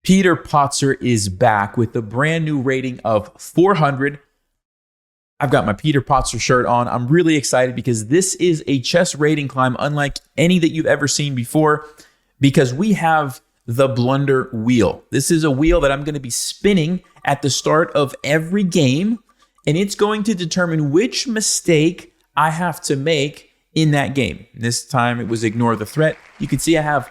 Peter-Patzer is back with a brand new rating of 400. I've got my Peter-Patzer shirt on. I'm really excited because this is a chess rating climb unlike any that you've ever seen before, because we have the Blunder wheel. This is a wheel that I'm going to be spinning at the start of every game, and it's going to determine which mistake I have to make in that game. This time it was ignore the threat. You can see I have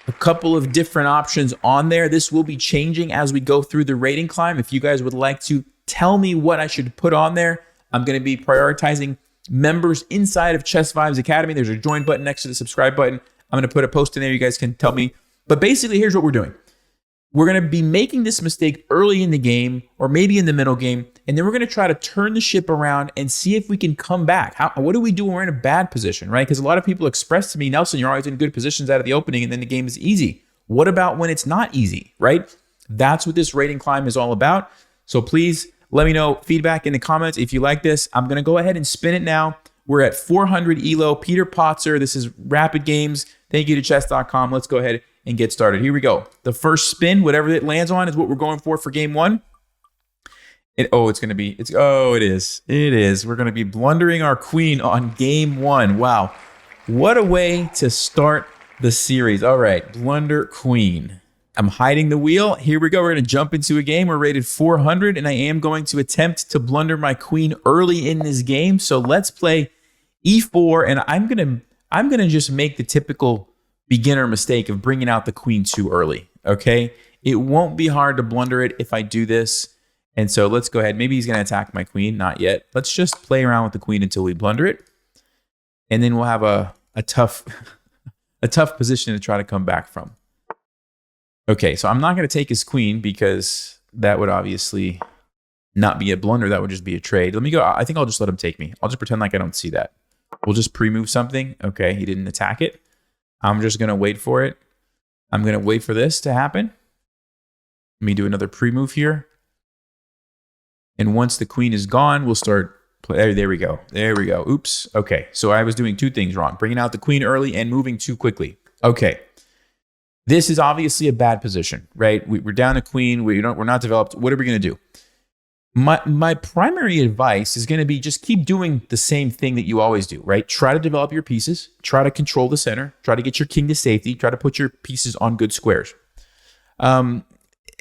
a couple of different options on there. This will be changing as we go through the rating climb. If you guys would like to tell me what I should put on there, I'm going to be prioritizing members inside of Chess Vibes Academy. There's a join button next to the subscribe button. I'm going to put a post in there. You guys can tell me. But basically, here's what we're doing. We're going to be making this mistake early in the game or maybe in the middle game, and then we're going to try to turn the ship around and see if we can come back. What do we do when we're in a bad position, right? Because a lot of people express to me, Nelson, you're always in good positions out of the opening, and then the game is easy. What about when it's not easy, right? That's what this rating climb is all about. So please let me know feedback in the comments if you like this. I'm going to go ahead and spin it now. We're at 400 ELO, Peter-Patzer. This is Rapid Games. Thank you to chess.com. Let's go ahead and get started. Here we go. The first spin, whatever it lands on, is what we're going for game one. It is. It is. We're going to be blundering our queen on game one. Wow. What a way to start the series. All right. Blunder queen. I'm hiding the wheel. Here we go. We're going to jump into a game. We're rated 400, and I am going to attempt to blunder my queen early in this game. So let's play e4, and I'm going to just make the typical beginner mistake of bringing out the queen too early, okay? It won't be hard to blunder it if I do this. And so let's go ahead. Maybe he's going to attack my queen. Not yet. Let's just play around with the queen until we blunder it. And then we'll have a tough position to try to come back from. Okay, so I'm not going to take his queen because that would obviously not be a blunder. That would just be a trade. Let me go. I think I'll just let him take me. I'll just pretend like I don't see that. We'll just pre-move something. Okay, he didn't attack it. I'm just going to wait for it. I'm going to wait for this to happen. Let me do another pre-move here. And once the queen is gone, we'll start. There we go. There we go. Oops. Okay, so I was doing two things wrong. Bringing out the queen early and moving too quickly. Okay. This is obviously a bad position, right? We're down a queen. We're not developed. What are we going to do? My primary advice is going to be just keep doing the same thing that you always do, right? Try to develop your pieces. Try to control the center. Try to get your king to safety. Try to put your pieces on good squares.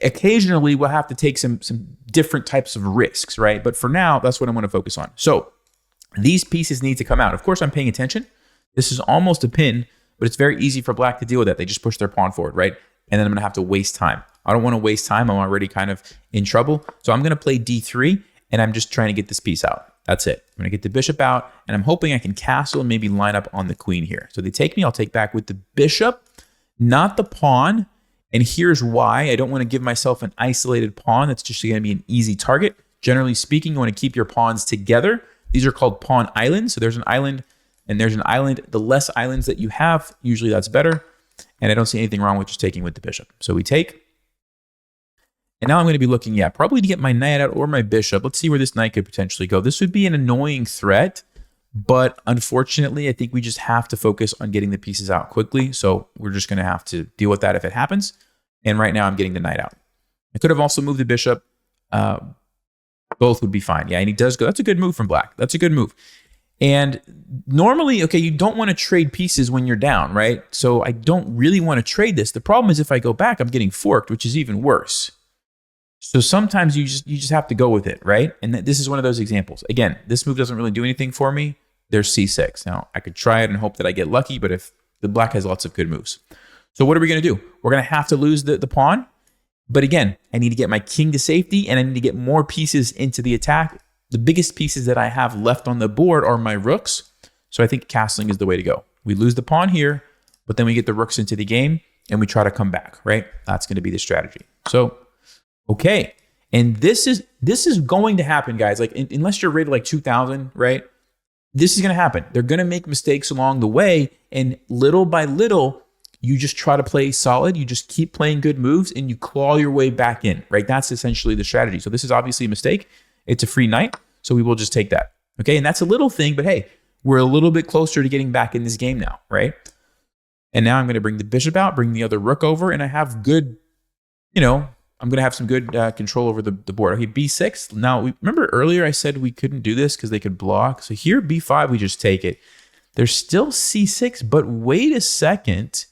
Occasionally, we'll have to take some different types of risks, right? But for now, that's what I'm going to focus on. So these pieces need to come out. Of course, I'm paying attention. This is almost a pin, but it's very easy for black to deal with that. They just push their pawn forward, right? And then I'm going to have to waste time. I don't want to waste time. I'm already kind of in trouble. So I'm going to play d3, and I'm just trying to get this piece out. That's it. I'm going to get the bishop out, and I'm hoping I can castle and maybe line up on the queen here. So they take me. I'll take back with the bishop, not the pawn. And here's why. I don't want to give myself an isolated pawn. That's just going to be an easy target. Generally speaking, you want to keep your pawns together. These are called pawn islands. So there's an island, and there's an island. The less islands that you have, usually that's better. And I don't see anything wrong with just taking with the bishop. So we take. And now I'm going to be looking, probably to get my knight out or my bishop. Let's see where this knight could potentially go. This would be an annoying threat, but unfortunately, I think we just have to focus on getting the pieces out quickly. So we're just going to have to deal with that if it happens. And right now I'm getting the knight out. I could have also moved the bishop. Both would be fine. Yeah, and he does go. That's a good move from black. That's a good move. And normally, okay, you don't want to trade pieces when you're down, right? So I don't really want to trade this. The problem is if I go back, I'm getting forked, which is even worse. So sometimes you just have to go with it, right? And this is one of those examples. Again, this move doesn't really do anything for me. There's c6. Now, I could try it and hope that I get lucky, but if the black has lots of good moves. So what are we going to do? We're going to have to lose the pawn. But again, I need to get my king to safety, and I need to get more pieces into the attack. The biggest pieces that I have left on the board are my rooks. So I think castling is the way to go. We lose the pawn here, but then we get the rooks into the game, and we try to come back, right? That's going to be the strategy. So, okay. And this is going to happen, guys. Like, unless you're rated like 2,000, right? This is going to happen. They're going to make mistakes along the way, and little by little, you just try to play solid. You just keep playing good moves, and you claw your way back in, right? That's essentially the strategy. So this is obviously a mistake. It's a free knight, so we will just take that. Okay, and that's a little thing, but hey, we're a little bit closer to getting back in this game now, right? And now I'm going to bring the bishop out, bring the other rook over, and I have good you know, I'm going to have some good control over the board. Okay, b6. Now, remember earlier I said we couldn't do this because they could block. So here, b5, we just take it. There's still c6, but wait a second.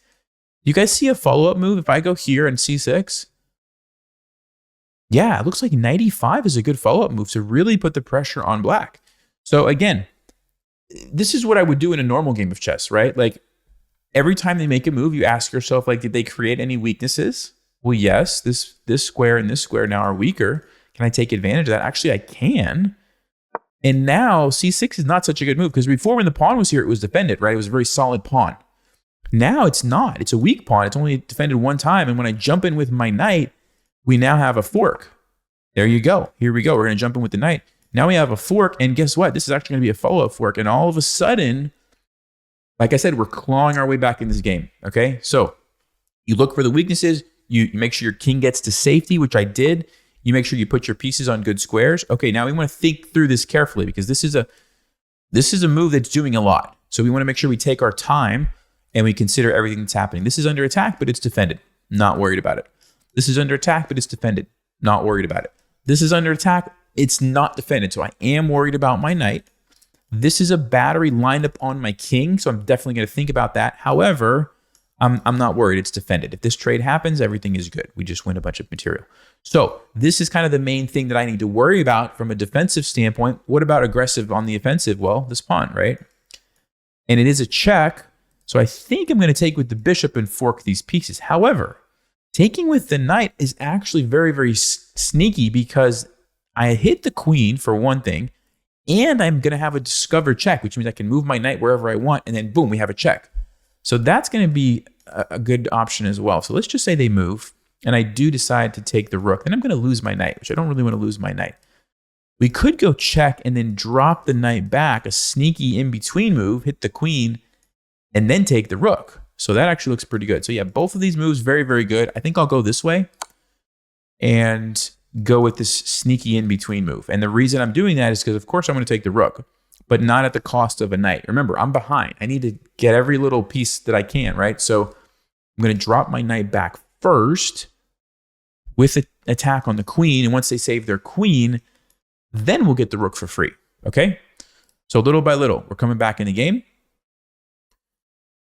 You guys see a follow-up move if I go here and c6? Yeah, it looks like knight e5 is a good follow-up move to really put the pressure on black. So again, this is what I would do in a normal game of chess, right? Like every time they make a move, you ask yourself, like, did they create any weaknesses? Well, yes, this square and this square now are weaker. Can I take advantage of that? Actually, I can. And now c6 is not such a good move because before when the pawn was here, it was defended, right? It was a very solid pawn. Now it's not. It's a weak pawn. It's only defended one time. And when I jump in with my knight, we now have a fork. There you go. Here we go. We're going to jump in with the knight. Now we have a fork. And guess what? This is actually going to be a follow-up fork. And all of a sudden, like I said, we're clawing our way back in this game. Okay? So you look for the weaknesses. You make sure your king gets to safety, which I did. You make sure you put your pieces on good squares. Okay, now we want to think through this carefully because this is a move that's doing a lot. So we want to make sure we take our time and we consider everything that's happening. This is under attack, but it's defended. Not worried about it. This is under attack, but it's defended. Not worried about it. This is under attack. It's not defended. So I am worried about my knight. This is a battery lined up on my king, so I'm definitely going to think about that. However, I'm not worried. It's defended. If this trade happens, everything is good. We just win a bunch of material. So this is kind of the main thing that I need to worry about from a defensive standpoint. What about aggressive on the offensive? Well, this pawn, right? And it is a check. So I think I'm going to take with the bishop and fork these pieces. However, taking with the knight is actually very, very sneaky because I hit the queen for one thing, and I'm going to have a discovered check, which means I can move my knight wherever I want, and then boom, we have a check. So that's going to be a good option as well. So let's just say they move, and I do decide to take the rook. Then I'm going to lose my knight, which I don't really want to lose my knight. We could go check and then drop the knight back, a sneaky in-between move, hit the queen, and then take the rook. So that actually looks pretty good. So yeah, both of these moves, very, very good. I think I'll go this way and go with this sneaky in-between move. And the reason I'm doing that is because, of course, I'm going to take the rook, but not at the cost of a knight. Remember, I'm behind. I need to get every little piece that I can, right? So I'm going to drop my knight back first with an attack on the queen. And once they save their queen, then we'll get the rook for free, okay? So little by little, we're coming back in the game.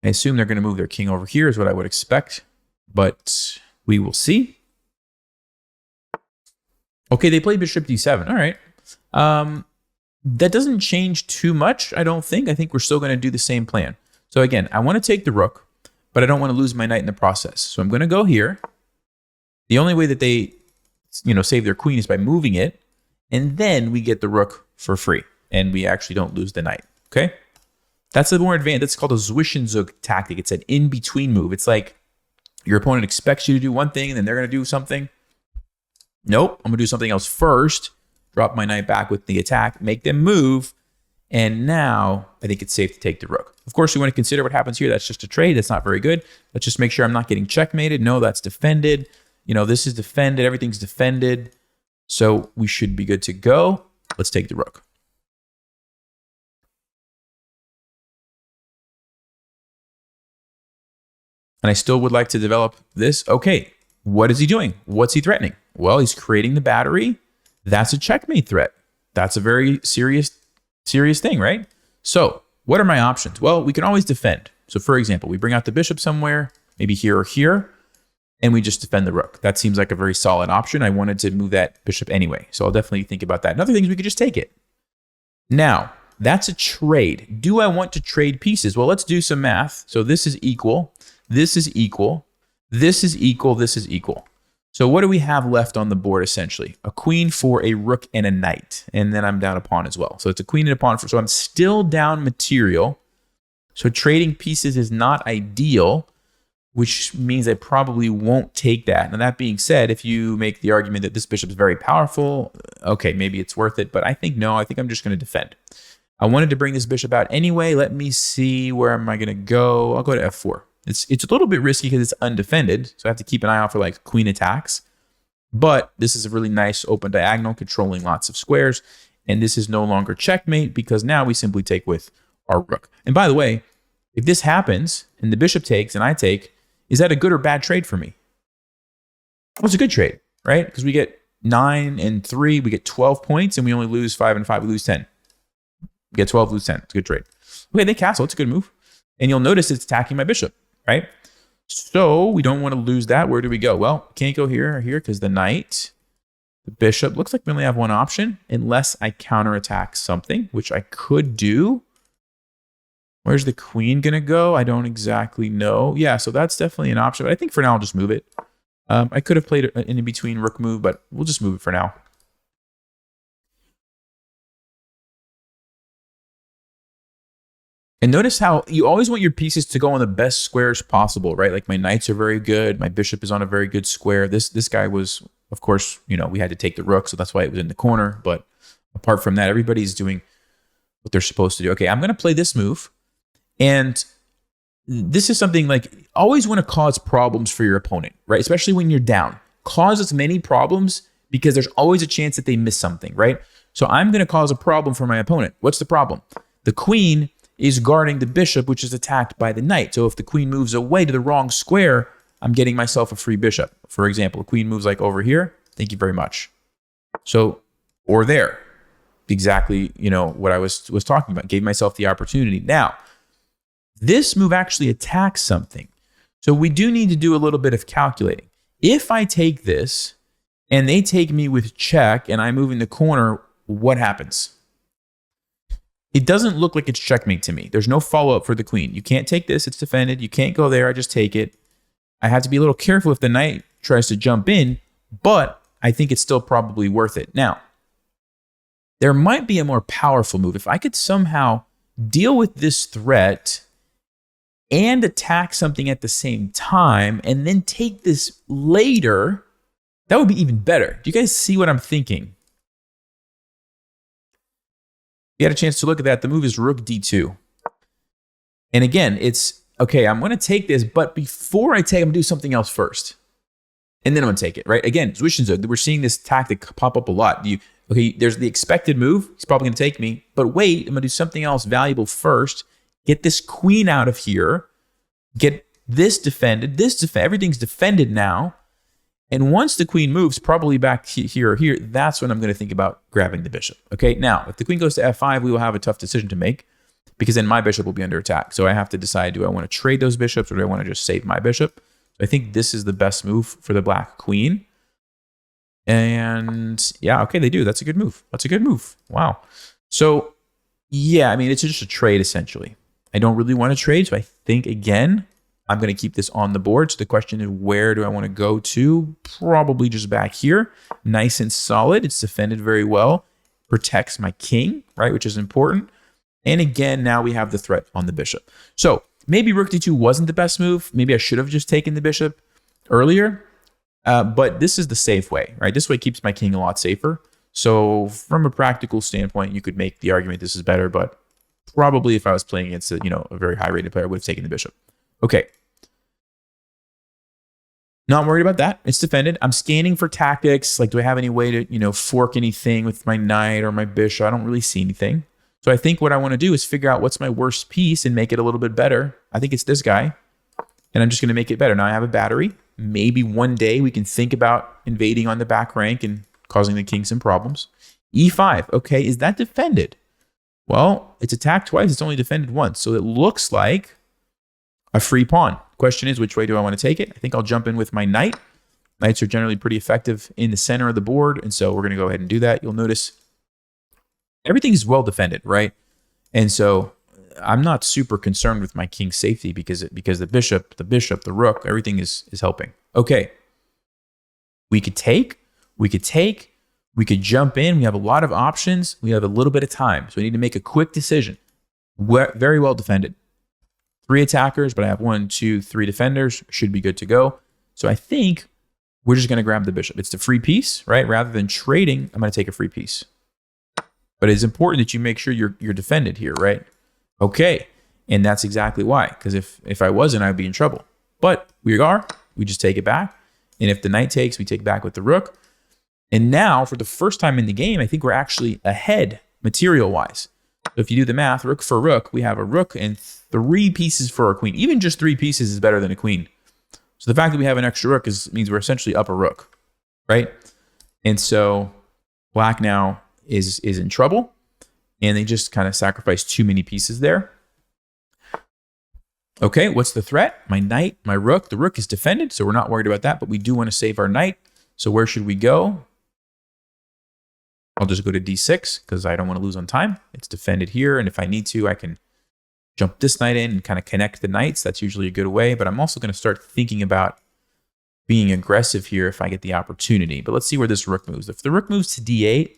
I assume they're going to move their king over here is what I would expect, but we will see. Okay, they played bishop d7. All right. That doesn't change too much, I don't think. I think we're still going to do the same plan. So again, I want to take the rook, but I don't want to lose my knight in the process. So I'm going to go here. The only way that they, save their queen is by moving it, and then we get the rook for free, and we actually don't lose the knight. Okay. That's the more advanced. That's called a Zwischenzug tactic. It's an in-between move. It's like your opponent expects you to do one thing, and then they're going to do something. Nope, I'm going to do something else first. Drop my knight back with the attack, make them move, and now I think it's safe to take the rook. Of course, we want to consider what happens here. That's just a trade. That's not very good. Let's just make sure I'm not getting checkmated. No, that's defended. This is defended. Everything's defended. So we should be good to go. Let's take the rook. And I still would like to develop this. Okay, what is he doing? What's he threatening? Well, he's creating the battery. That's a checkmate threat. That's a very serious thing, right? So what are my options? Well, we can always defend. So for example, we bring out the bishop somewhere, maybe here or here, and we just defend the rook. That seems like a very solid option. I wanted to move that bishop anyway, so I'll definitely think about that. Another thing is we could just take it. Now, that's a trade. Do I want to trade pieces? Well, let's do some math. So this is equal. This is equal. This is equal. This is equal. So what do we have left on the board, essentially? A queen for a rook and a knight. And then I'm down a pawn as well. So it's a queen and a pawn. So I'm still down material. So trading pieces is not ideal, which means I probably won't take that. Now, that being said, if you make the argument that this bishop is very powerful, okay, maybe it's worth it. But I think no, I think I'm just going to defend. I wanted to bring this bishop out anyway. Let me see, where am I going to go? I'll go to f4. It's a little bit risky because it's undefended, so I have to keep an eye out for like queen attacks. But this is a really nice open diagonal controlling lots of squares, and this is no longer checkmate because now we simply take with our rook. And by the way, if this happens and the bishop takes and I take, is that a good or bad trade for me? it's a good trade, right? Because we get 9 and 3, we get 12 points, and we only lose 5 and 5. We lose 10. We get 12, lose 10. It's a good trade. Okay, they castle. It's a good move. And you'll notice it's attacking my bishop, right? So we don't want to lose that. Where do we go? Well, can't go here or here because the knight, the bishop, looks like we only have one option unless I counterattack something, which I could do. Where's the queen going to go? I don't exactly know. Yeah, so that's definitely an option. But I think for now, I'll just move it. I could have played an in-between rook move, but we'll just move it for now. And notice how you always want your pieces to go on the best squares possible, right? Like my knights are very good. My bishop is on a very good square. This guy was, of course, you know, we had to take the rook, so that's why it was in the corner. But apart from that, everybody's doing what they're supposed to do. Okay, I'm going to play this move. And this is something like always want to cause problems for your opponent, right? Especially when you're down. Cause as many problems because there's always a chance that they miss something, right? So I'm going to cause a problem for my opponent. What's the problem? The queen is guarding the bishop, which is attacked by the knight. So if the queen moves away to the wrong square, I'm getting myself a free bishop. For example, the queen moves like over here. Thank you very much. So, or there. Exactly, you know, what I was talking about. Gave myself the opportunity. Now, this move actually attacks something. So we do need to do a little bit of calculating. If I take this and they take me with check and I move in the corner, what happens? It doesn't look like it's checkmate to me. There's no follow-up for the queen. You can't take this. It's defended. You can't go there. I just take it. I have to be a little careful if the knight tries to jump in, but I think it's still probably worth it. Now, there might be a more powerful move. If I could somehow deal with this threat and attack something at the same time and then take this later, that would be even better. Do you guys see what I'm thinking? You had a chance to look at that. The move is rook d2. And again, it's, okay, I'm going to take this, but before I take, I'm going to do something else first. And then I'm going to take it, right? Again, we're seeing this tactic pop up a lot. Okay, there's the expected move. He's probably going to take me. But wait, I'm going to do something else valuable first. Get this queen out of here. Get this defended. Everything's defended now. And once the queen moves, probably back here or here, that's when I'm going to think about grabbing the bishop. Okay, now, if the queen goes to f5, we will have a tough decision to make because then my bishop will be under attack. So I have to decide, do I want to trade those bishops or do I want to just save my bishop? I think this is the best move for the black queen. And yeah, okay, they do. That's a good move. That's a good move. Wow. So yeah, I mean, it's just a trade essentially. I don't really want to trade. So I think, again, I'm going to keep this on the board. So the question is, where do I want to go to? Probably just back here. Nice and solid. It's defended very well. Protects my king, right, which is important. And again, now we have the threat on the bishop. So maybe rook d2 wasn't the best move. Maybe I should have just taken the bishop earlier. But this is the safe way, right? This way keeps my king a lot safer. So from a practical standpoint, you could make the argument this is better, but probably if I was playing against a very high-rated player, I would have taken the bishop. Okay. Not worried about that. It's defended. I'm scanning for tactics. Like, do I have any way to, fork anything with my knight or my bishop? I don't really see anything. So I think what I want to do is figure out what's my worst piece and make it a little bit better. I think it's this guy. And I'm just going to make it better. Now I have a battery. Maybe one day we can think about invading on the back rank and causing the king some problems. e5. Okay, is that defended? Well, it's attacked twice. It's only defended once. So it looks like a free pawn. Question is, which way do I want to take it? I think I'll jump in with my knight. Knights are generally pretty effective in the center of the board, and so we're going to go ahead and do that. You'll notice everything's well defended, right? And so I'm not super concerned with my king's safety because the bishop, the rook, everything is helping. Okay. We could jump in. We have a lot of options. We have a little bit of time, so we need to make a quick decision. Very well defended. 3 attackers, but I have 1, 2, 3 defenders. Should be good to go. So I think we're just going to grab the bishop. It's the free piece, right? Rather than trading, I'm going to take a free piece. But it's important that you make sure you're defended here, right? Okay, and that's exactly why. Because if I wasn't, I'd be in trouble. But we just take it back. And if the knight takes, we take back with the rook. And now, for the first time in the game, I think we're actually ahead material-wise. So if you do the math, rook for rook, we have a rook and 3 pieces for our queen. Even just 3 pieces is better than a queen. So the fact that we have an extra rook means we're essentially up a rook. right? And so black now is in trouble, and they just kind of sacrificed too many pieces there. Okay, what's the threat? My knight, my rook. The rook is defended, so we're not worried about that, but we do want to save our knight. So where should we go? I'll just go to d6 because I don't want to lose on time. It's defended here, and if I need to, I can jump this knight in and kind of connect the knights. That's usually a good way, but I'm also going to start thinking about being aggressive here if I get the opportunity. But let's see where this rook moves. If the rook moves to d8,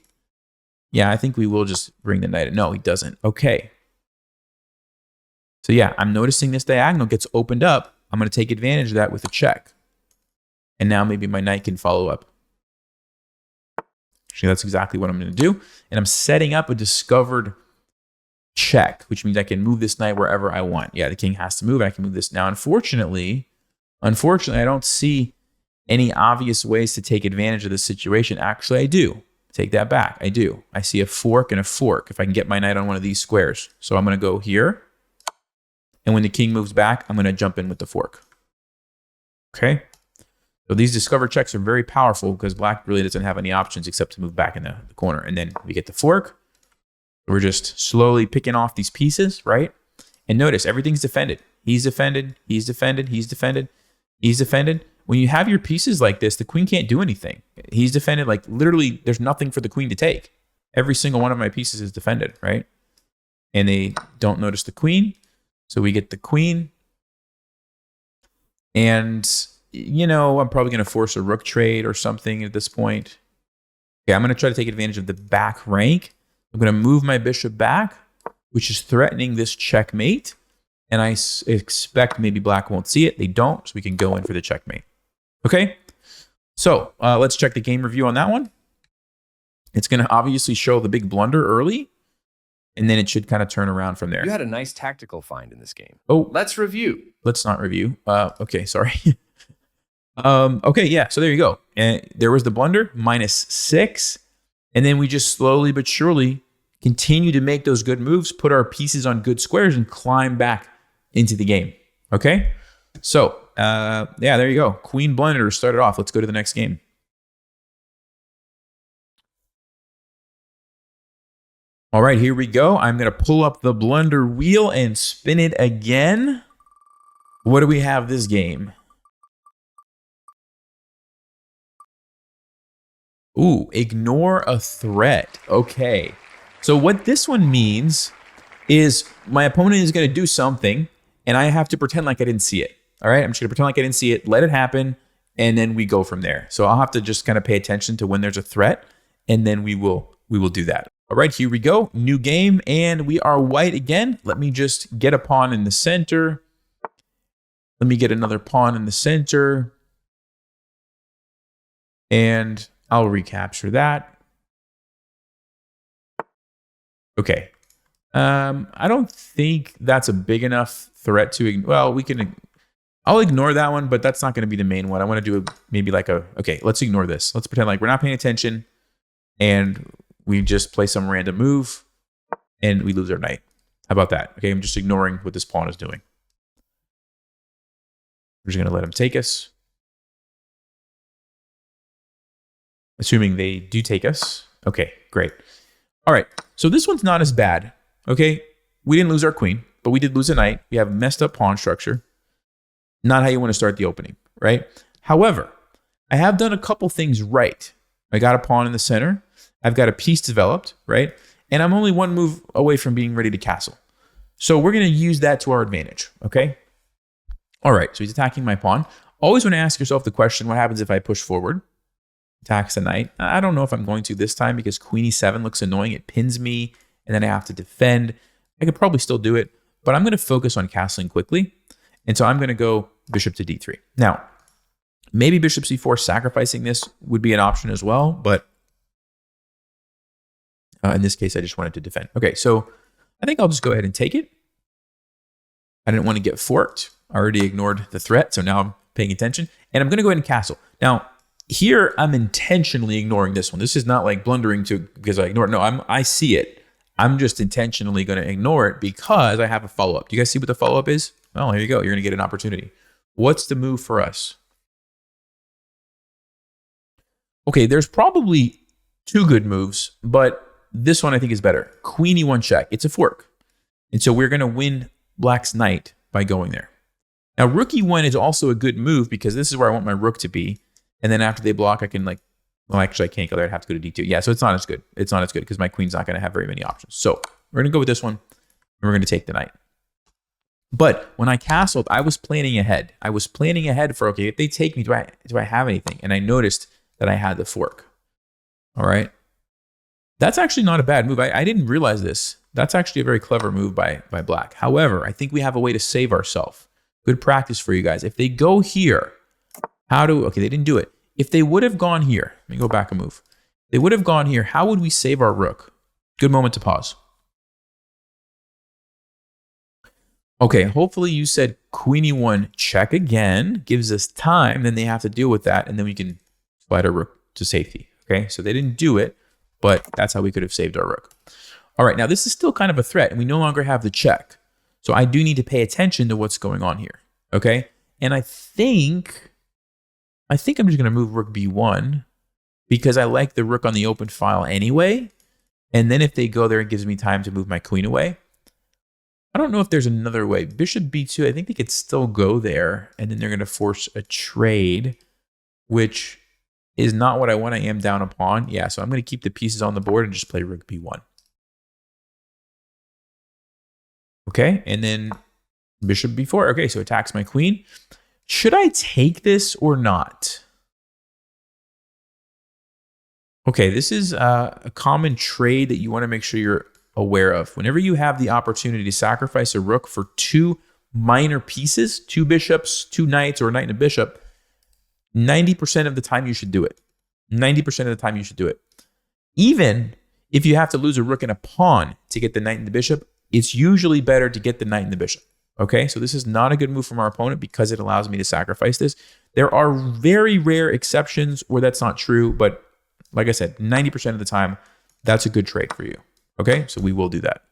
yeah, I think we will just bring the knight in. No, he doesn't. Okay. So yeah, I'm noticing this diagonal gets opened up. I'm going to take advantage of that with a check. And now maybe my knight can follow up. Actually, that's exactly what I'm going to do. And I'm setting up a discovered check, which means I can move this knight wherever I want. Yeah, the king has to move. I can move this. Now, unfortunately, I don't see any obvious ways to take advantage of this situation. Actually, I do. Take that back. I do. I see a fork and a fork if I can get my knight on one of these squares. So I'm going to go here. And when the king moves back, I'm going to jump in with the fork. Okay? So these discover checks are very powerful because black really doesn't have any options except to move back in the corner. And then we get the fork. We're just slowly picking off these pieces, right? And notice everything's defended. He's defended. He's defended. He's defended. He's defended. When you have your pieces like this, the queen can't do anything. He's defended. Like literally, there's nothing for the queen to take. Every single one of my pieces is defended, right? And they don't notice the queen. So we get the queen. And, you know, I'm probably going to force a rook trade or something at this point. Okay, I'm going to try to take advantage of the back rank. I'm going to move my bishop back, which is threatening this checkmate. And I expect maybe black won't see it. They don't, so we can go in for the checkmate. Okay, so let's check the game review on that one. It's going to obviously show the big blunder early, and then it should kind of turn around from there. You had a nice tactical find in this game. Oh, let's review. Let's not review. Okay, sorry. Okay, yeah, so there you go. And there was the blunder, -6. And then we just slowly but surely continue to make those good moves, put our pieces on good squares, and climb back into the game. Okay? So, yeah, there you go. Queen Blunder started off. Let's go to the next game. All right, here we go. I'm going to pull up the Blunder wheel and spin it again. What do we have this game? Ooh, ignore a threat. Okay. So what this one means is my opponent is going to do something, and I have to pretend like I didn't see it. All right? I'm just going to pretend like I didn't see it, let it happen, and then we go from there. So I'll have to just kind of pay attention to when there's a threat, and then we will do that. All right, here we go. New game, and we are white again. Let me just get a pawn in the center. Let me get another pawn in the center. And I'll recapture that. Okay. I don't think that's a big enough threat to, well, I'll ignore that one, but that's not going to be the main one. I want to do maybe like okay, let's ignore this. Let's pretend like we're not paying attention and we just play some random move and we lose our knight. How about that? Okay, I'm just ignoring what this pawn is doing. We're just going to let him take us. Assuming they do take us. Okay, great. All right, so this one's not as bad. Okay, we didn't lose our queen, but we did lose a knight. We have messed up pawn structure. Not how you want to start the opening, right? However, I have done a couple things right. I got a pawn in the center. I've got a piece developed, right? And I'm only one move away from being ready to castle. So we're going to use that to our advantage, okay? All right, so he's attacking my pawn. Always want to ask yourself the question, what happens if I push forward? Attacks the knight. I don't know if I'm going to this time because queen e7 looks annoying. It pins me, and then I have to defend. I could probably still do it, but I'm going to focus on castling quickly. And so I'm going to go bishop to d3. Now, maybe bishop c4 sacrificing this would be an option as well, but in this case, I just wanted to defend. Okay, so I think I'll just go ahead and take it. I didn't want to get forked. I already ignored the threat, so now I'm paying attention. And I'm going to go ahead and castle. Now, here, I'm intentionally ignoring this one. This is not like blundering because I ignore it. No, I see it. I'm just intentionally going to ignore it because I have a follow-up. Do you guys see what the follow-up is? Well, here you go. You're going to get an opportunity. What's the move for us? Okay, there's probably two good moves, but this one I think is better. Queen e1 check. It's a fork. And so we're going to win black's knight by going there. Now, rook e1 is also a good move because this is where I want my rook to be. And then after they block, I can well, actually I can't go there. I'd have to go to d2. Yeah, so it's not as good. It's not as good because my queen's not going to have very many options. So we're going to go with this one, and we're going to take the knight. But when I castled, I was planning ahead. I was planning ahead for, okay, if they take me, do I have anything? And I noticed that I had the fork. All right. That's actually not a bad move. I didn't realize this. That's actually a very clever move by black. However, I think we have a way to save ourselves. Good practice for you guys. If they go here, okay, they didn't do it. If they would have gone here, let me go back a move. They would have gone here. How would we save our rook? Good moment to pause. Okay, hopefully you said queen e1 check again, gives us time, then they have to deal with that, and then we can slide our rook to safety. Okay, so they didn't do it, but that's how we could have saved our rook. All right, now this is still kind of a threat, and we no longer have the check. So I do need to pay attention to what's going on here. Okay, and I think I'm just going to move rook b1 because I like the rook on the open file anyway. And then if they go there, it gives me time to move my queen away. I don't know if there's another way. Bishop b2, I think they could still go there, and then they're going to force a trade, which is not what I want. I am down a pawn. Yeah, so I'm going to keep the pieces on the board and just play rook b1. Okay, and then bishop b4. Okay, so attacks my queen. Should I take this or not? Okay, this is a common trade that you want to make sure you're aware of. Whenever you have the opportunity to sacrifice a rook for two minor pieces, two bishops, two knights, or a knight and a bishop, 90% of the time you should do it. 90% of the time you should do it. Even if you have to lose a rook and a pawn to get the knight and the bishop, it's usually better to get the knight and the bishop. Okay, so this is not a good move from our opponent because it allows me to sacrifice this. There are very rare exceptions where that's not true, but like I said, 90% of the time, that's a good trade for you. Okay, so we will do that.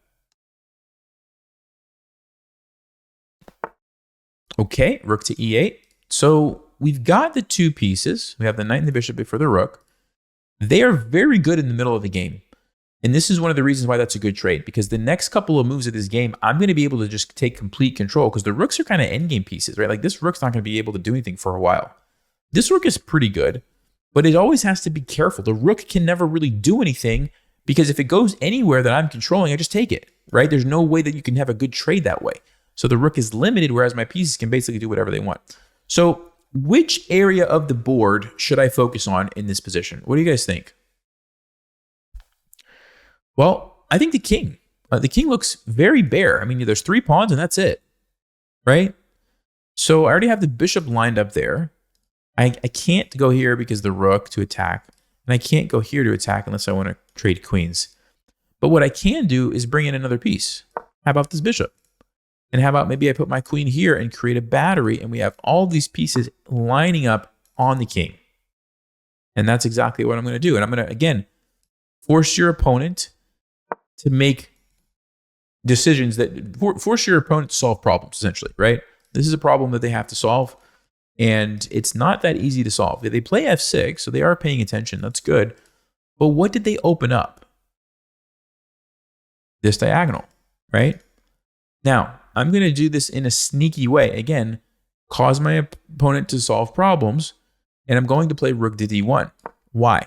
Okay, rook to e8. So we've got the two pieces. We have the knight and the bishop before the rook. They are very good in the middle of the game. And this is one of the reasons why that's a good trade, because the next couple of moves of this game, I'm going to be able to just take complete control because the rooks are kind of endgame pieces, right? Like this rook's not going to be able to do anything for a while. This rook is pretty good, but it always has to be careful. The rook can never really do anything because if it goes anywhere that I'm controlling, I just take it, right? There's no way that you can have a good trade that way. So the rook is limited, whereas my pieces can basically do whatever they want. So which area of the board should I focus on in this position? What do you guys think? Well, I think the king. The king looks very bare. I mean, there's 3 pawns and that's it, right? So I already have the bishop lined up there. I can't go here because the rook to attack, and I can't go here to attack unless I want to trade queens. But what I can do is bring in another piece. How about this bishop? And how about maybe I put my queen here and create a battery, and we have all these pieces lining up on the king. And that's exactly what I'm going to do. And I'm going to, again, force your opponent to make decisions that force your opponent to solve problems, essentially, right? This is a problem that they have to solve, and it's not that easy to solve. They play f6, so they are paying attention. That's good. But what did they open up? This diagonal, right? Now, I'm going to do this in a sneaky way. Again, cause my opponent to solve problems, and I'm going to play rook to d1. Why?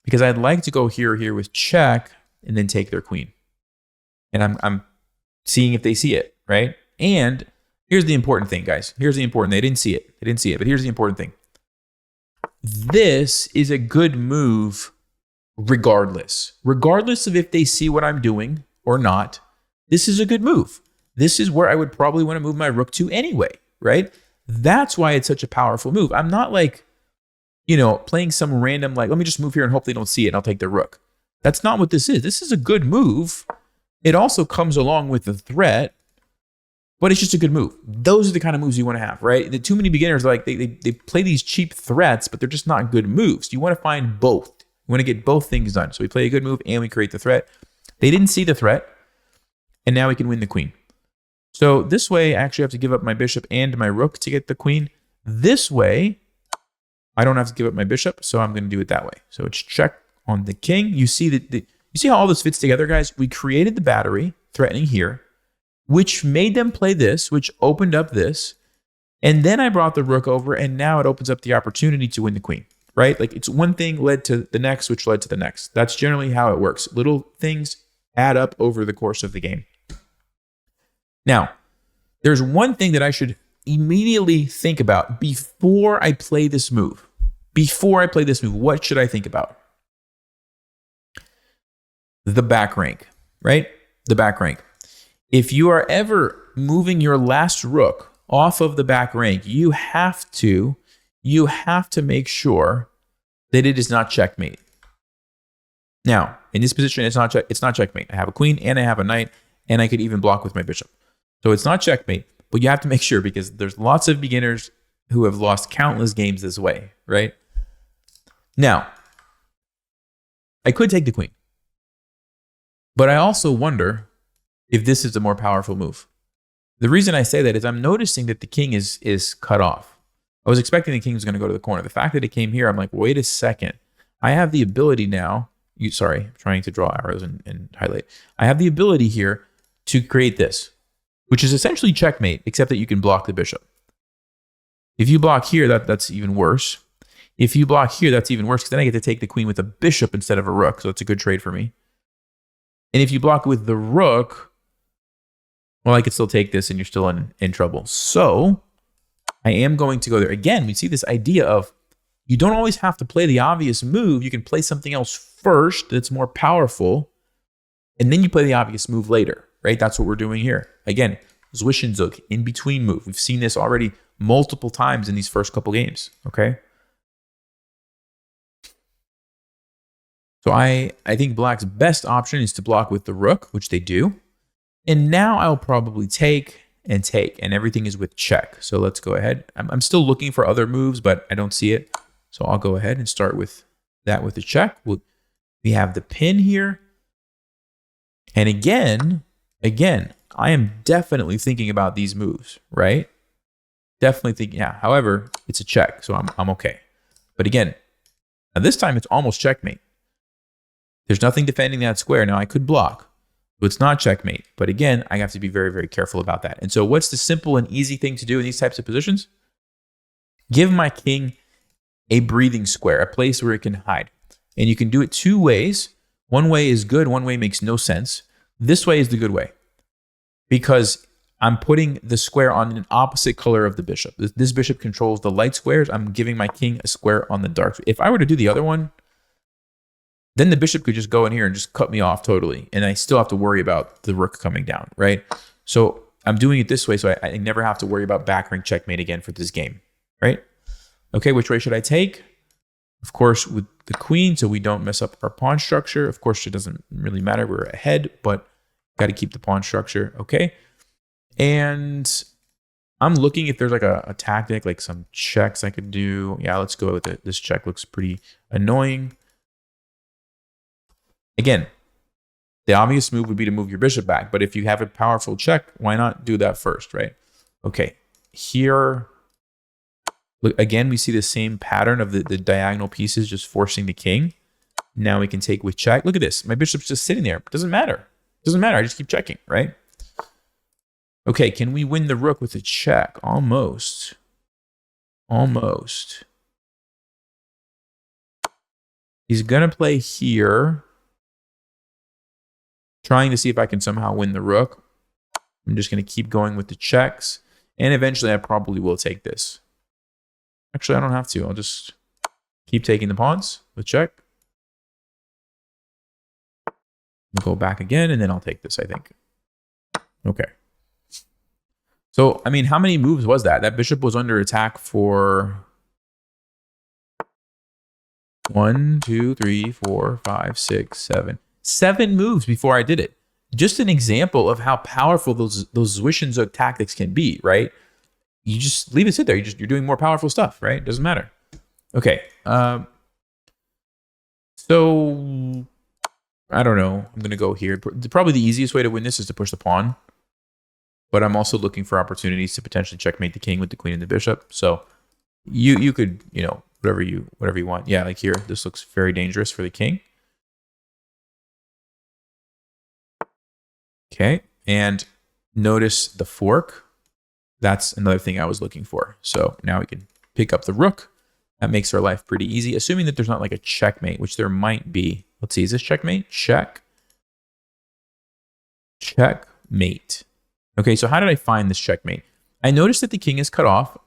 Because I'd like to go here with check and then take their queen. And I'm seeing if they see it, right? And here's the important thing, guys. Here's the important. They didn't see it. They didn't see it, but here's the important thing. This is a good move regardless. Regardless of if they see what I'm doing or not, this is a good move. This is where I would probably want to move my rook to anyway, right? That's why it's such a powerful move. I'm not like, playing some random, let me just move here and hope they don't see it and I'll take their rook. That's not what this is. This is a good move. It also comes along with the threat, but it's just a good move. Those are the kind of moves you want to have, right? Too many beginners, they play these cheap threats, but they're just not good moves. You want to find both. You want to get both things done. So we play a good move and we create the threat. They didn't see the threat, and now we can win the queen. So this way, I actually have to give up my bishop and my rook to get the queen. This way, I don't have to give up my bishop, so I'm going to do it that way. So it's check on the king. You see you see how all this fits together, guys? We created the battery threatening here, which made them play this, which opened up this. And then I brought the rook over, and now it opens up the opportunity to win the queen, right? Like it's one thing led to the next, which led to the next. That's generally how it works. Little things add up over the course of the game. Now, there's one thing that I should immediately think about before I play this move. Before I play this move, what should I think about? The back rank, right? The back rank. If you are ever moving your last rook off of the back rank, you have to make sure that it is not checkmate. Now, in this position, it's not checkmate. I have a queen and I have a knight, and I could even block with my bishop. So it's not checkmate, but you have to make sure, because there's lots of beginners who have lost countless games this way, right? Now, I could take the queen, but I also wonder if this is a more powerful move. The reason I say that is I'm noticing that the king is cut off. I was expecting the king was going to go to the corner. The fact that it came here, I'm like, wait a second. I have the ability now. I'm trying to draw arrows and highlight. I have the ability here to create this, which is essentially checkmate, except that you can block the bishop. If you block here, that's even worse. If you block here, that's even worse, because then I get to take the queen with a bishop instead of a rook, so that's a good trade for me. And if you block with the rook, well, I could still take this and you're still in trouble. So I am going to go there. Again, we see this idea of you don't always have to play the obvious move. You can play something else first that's more powerful, and then you play the obvious move later, right? That's what we're doing here. Again, Zwischenzug, in between move. We've seen this already multiple times in these first couple games, okay? So I think black's best option is to block with the rook, which they do. And now I'll probably take, and everything is with check. So let's go ahead. I'm still looking for other moves, but I don't see it. So I'll go ahead and start with that with the check. We have the pin here. And again, I am definitely thinking about these moves, right? Definitely thinking, yeah. However, it's a check, so I'm okay. But again, now this time it's almost checkmate. There's nothing defending that square. Now I could block, but it's not checkmate. But again, I have to be very, very careful about that. And so what's the simple and easy thing to do in these types of positions? Give my king a breathing square, a place where it can hide. And you can do it two ways. One way is good, one way makes no sense. This way is the good way, because I'm putting the square on an opposite color of the bishop. This bishop controls the light squares. I'm giving my king a square on the dark. If I were to do the other one, then the bishop could just go in here and just cut me off totally. And I still have to worry about the rook coming down, right? So I'm doing it this way, so I never have to worry about back rank checkmate again for this game, right? Okay, which way should I take? Of course, with the queen, so we don't mess up our pawn structure. Of course, it doesn't really matter. We're ahead, but got to keep the pawn structure, okay? And I'm looking if there's like a tactic, like some checks I could do. Yeah, let's go with it. This check looks pretty annoying. Again, the obvious move would be to move your bishop back, but if you have a powerful check, why not do that first, right? Okay, here, look, again, we see the same pattern of the diagonal pieces just forcing the king. Now we can take with check. Look at this. My bishop's just sitting there. It doesn't matter. It doesn't matter. I just keep checking, right? Okay, can we win the rook with a check? Almost. Almost. He's going to play here, trying to see if I can somehow win the rook. I'm just going to keep going with the checks, and eventually I probably will take this. Actually, I don't have to. I'll just keep taking the pawns with check. I'll go back again, and then I'll take this, I think. Okay. So, I mean, how many moves was that? That bishop was under attack for 1, 2, 3, 4, 5, 6, 7. 7 moves before I did it. Just an example of how powerful those Zwischenzug tactics can be, right? You just leave it sit there. You're doing more powerful stuff, right? Doesn't matter. Okay. So I don't know. I'm going to go here. Probably the easiest way to win this is to push the pawn. But I'm also looking for opportunities to potentially checkmate the king with the queen and the bishop. So you could, whatever you want. Yeah, like here, this looks very dangerous for the king. Okay, and notice the fork. That's another thing I was looking for. So now we can pick up the rook. That makes our life pretty easy, assuming that there's not like a checkmate, which there might be. Let's see, is this checkmate? Check. Checkmate. Okay, so how did I find this checkmate? I noticed that the king is cut off,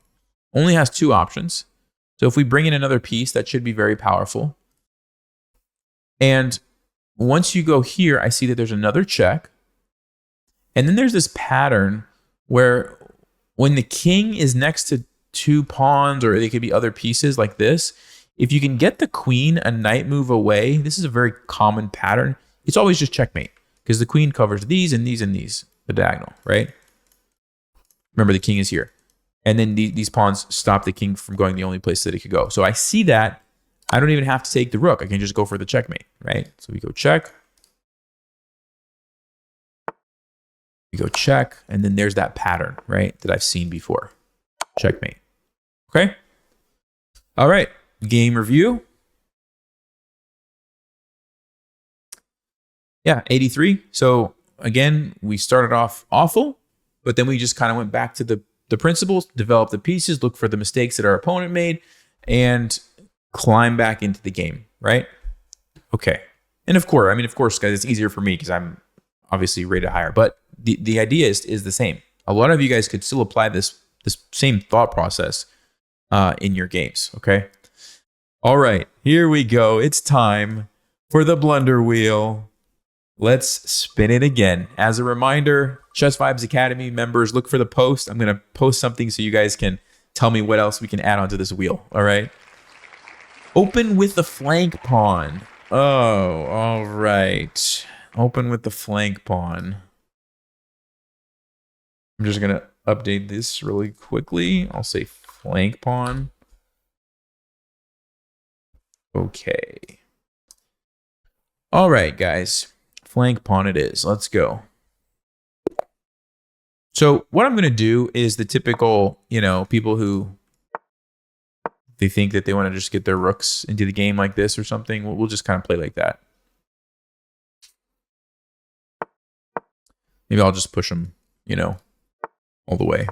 only has 2 options. So if we bring in another piece, that should be very powerful. And once you go here, I see that there's another check. And then there's this pattern where when the king is next to 2 pawns, or they could be other pieces like this, if you can get the queen a knight move away, this is a very common pattern. It's always just checkmate because the queen covers these and these and these, the diagonal, right? Remember, the king is here. And then these pawns stop the king from going the only place that it could go. So I see that. I don't even have to take the rook. I can just go for the checkmate, right? So we go check. We go check, and then there's that pattern, right, that I've seen before. Checkmate. Okay? All right. Game review. Yeah, 83. So again, we started off awful, but then we just kind of went back to the principles, develop the pieces, look for the mistakes that our opponent made, and climb back into the game, right? Okay. And of course, guys, it's easier for me because I'm obviously rated higher, but the idea is the same. A lot of you guys could still apply this same thought process in your games, okay? All right, here we go. It's time for the blunder wheel. Let's spin it again. As a reminder, Chess Vibes Academy members, look for the post. I'm going to post something so you guys can tell me what else we can add onto this wheel, all right? Open with the flank pawn. Oh, all right. Open with the flank pawn. I'm just going to update this really quickly. I'll say flank pawn. Okay. All right, guys. Flank pawn it is. Let's go. So what I'm going to do is the typical, people who they think that they want to just get their rooks into the game like this or something. We'll just kind of play like that. Maybe I'll just push them, all the way.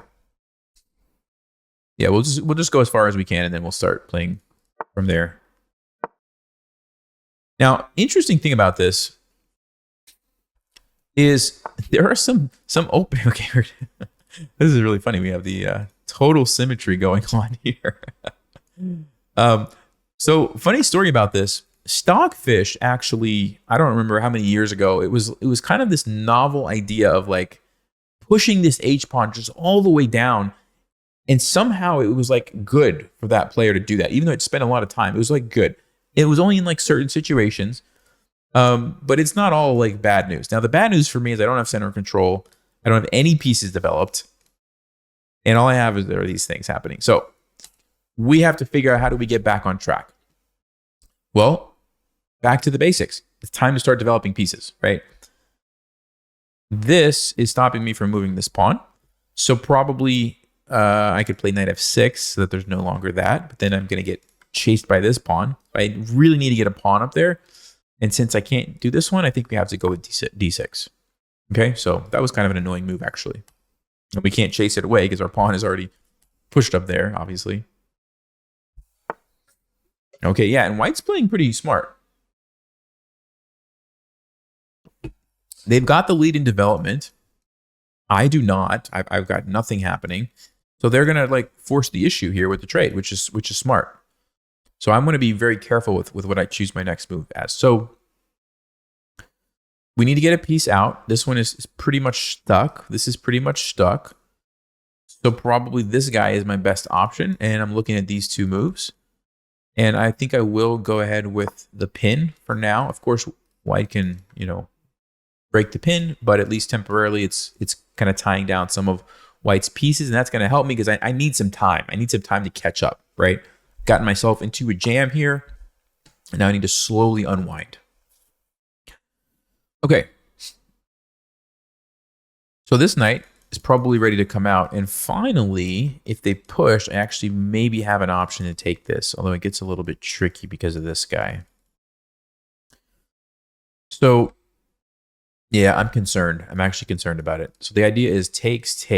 Yeah, we'll just go as far as we can, and then we'll start playing from there. Now, interesting thing about this is there are some open. Okay, this is really funny. We have the total symmetry going on here. So funny story about this. Stockfish actually, I don't remember how many years ago, it was kind of this novel idea of like pushing this H pawn just all the way down, and somehow it was like good for that player to do that, even though it spent a lot of time. It was like good. It was only in like certain situations, but it's not all like bad news. Now the bad news for me is I don't have center control. I don't have any pieces developed, and all I have is there are these things happening. So we have to figure out how do we get back on track. Well, back to the basics. It's time to start developing pieces, right? This is stopping me from moving this pawn. So probably I could play knight f6 so that there's no longer that. But then I'm going to get chased by this pawn. I really need to get a pawn up there. And since I can't do this one, I think we have to go with d6. Okay, so that was kind of an annoying move, actually. And we can't chase it away because our pawn is already pushed up there, obviously. Okay, yeah, and white's playing pretty smart. They've got the lead in development. I do not. I've got nothing happening. So they're going to like force the issue here with the trade, which is smart. So I'm going to be very careful with what I choose my next move as. So we need to get a piece out. This one is pretty much stuck. This is pretty much stuck. So probably this guy is my best option. And I'm looking at these two moves. And I think I will go ahead with the pin for now. Of course, white can, break the pin, but at least temporarily it's kind of tying down some of white's pieces, and that's going to help me because I need some time. I need some time to catch up, right? Gotten myself into a jam here, and now I need to slowly unwind. Okay. So this knight is probably ready to come out. And finally, if they push, I actually maybe have an option to take this, although it gets a little bit tricky because of this guy. So yeah, I'm concerned. I'm actually concerned about it. So the idea is takes.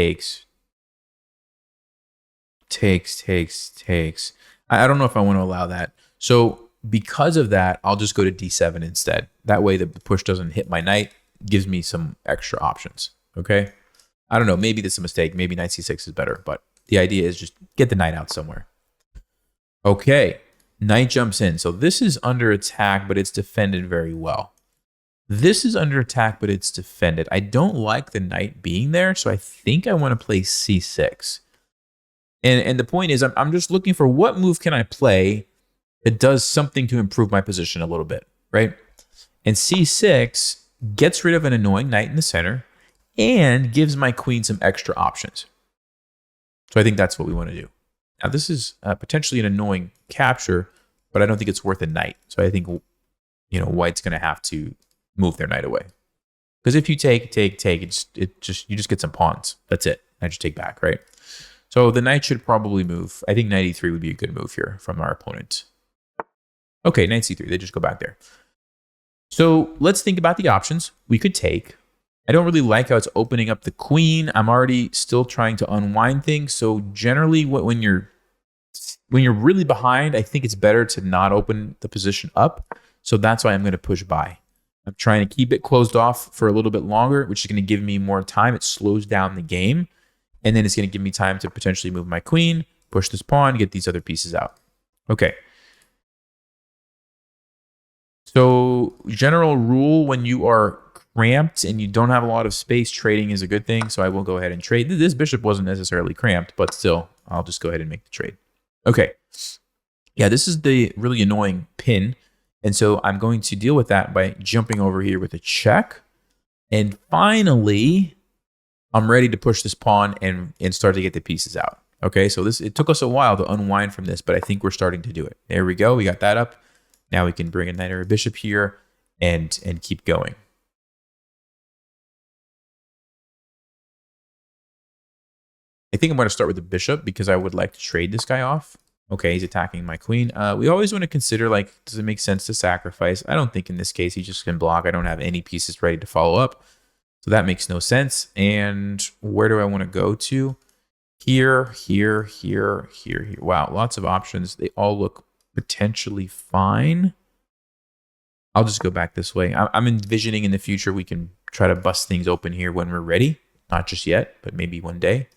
I don't know if I want to allow that. So because of that, I'll just go to D7 instead. That way the push doesn't hit my knight, gives me some extra options. Okay. I don't know. Maybe this is a mistake. Maybe knight C6 is better, but the idea is just get the knight out somewhere. Okay. Knight jumps in. So this is under attack, but it's defended very well. This is under attack, but it's defended. I don't like the knight being there, so I think I want to play C6. And the point is, I'm just looking for what move can I play that does something to improve my position a little bit, right? And C6 gets rid of an annoying knight in the center and gives my queen some extra options. So I think that's what we want to do. Now, this is potentially an annoying capture, but I don't think it's worth a knight. So I think, white's going to have to move their knight away. Because if you take, you just get some pawns. That's it. I just take back, right? So the knight should probably move. I think knight e3 would be a good move here from our opponent. Okay, knight c3. They just go back there. So let's think about the options. We could take. I don't really like how it's opening up the queen. I'm already still trying to unwind things. So generally, when you're really behind, I think it's better to not open the position up. So that's why I'm going to push by. I'm trying to keep it closed off for a little bit longer, which is going to give me more time. It slows down the game. And then it's going to give me time to potentially move my queen, push this pawn, get these other pieces out. Okay. So general rule, when you are cramped and you don't have a lot of space, trading is a good thing. So I will go ahead and trade. This bishop wasn't necessarily cramped, but still, I'll just go ahead and make the trade. Okay. Yeah, this is the really annoying pin. And so I'm going to deal with that by jumping over here with a check. And finally, I'm ready to push this pawn and start to get the pieces out. Okay, so it took us a while to unwind from this, but I think we're starting to do it. There we go. We got that up. Now we can bring a knight or a bishop here and keep going. I think I'm going to start with the bishop because I would like to trade this guy off. Okay, he's attacking my queen. We always want to consider, does it make sense to sacrifice? I don't think in this case he just can block. I don't have any pieces ready to follow up. So that makes no sense. And where do I want to go to? Here. Wow, lots of options. They all look potentially fine. I'll just go back this way. I'm envisioning in the future we can try to bust things open here when we're ready. Not just yet, but maybe one day.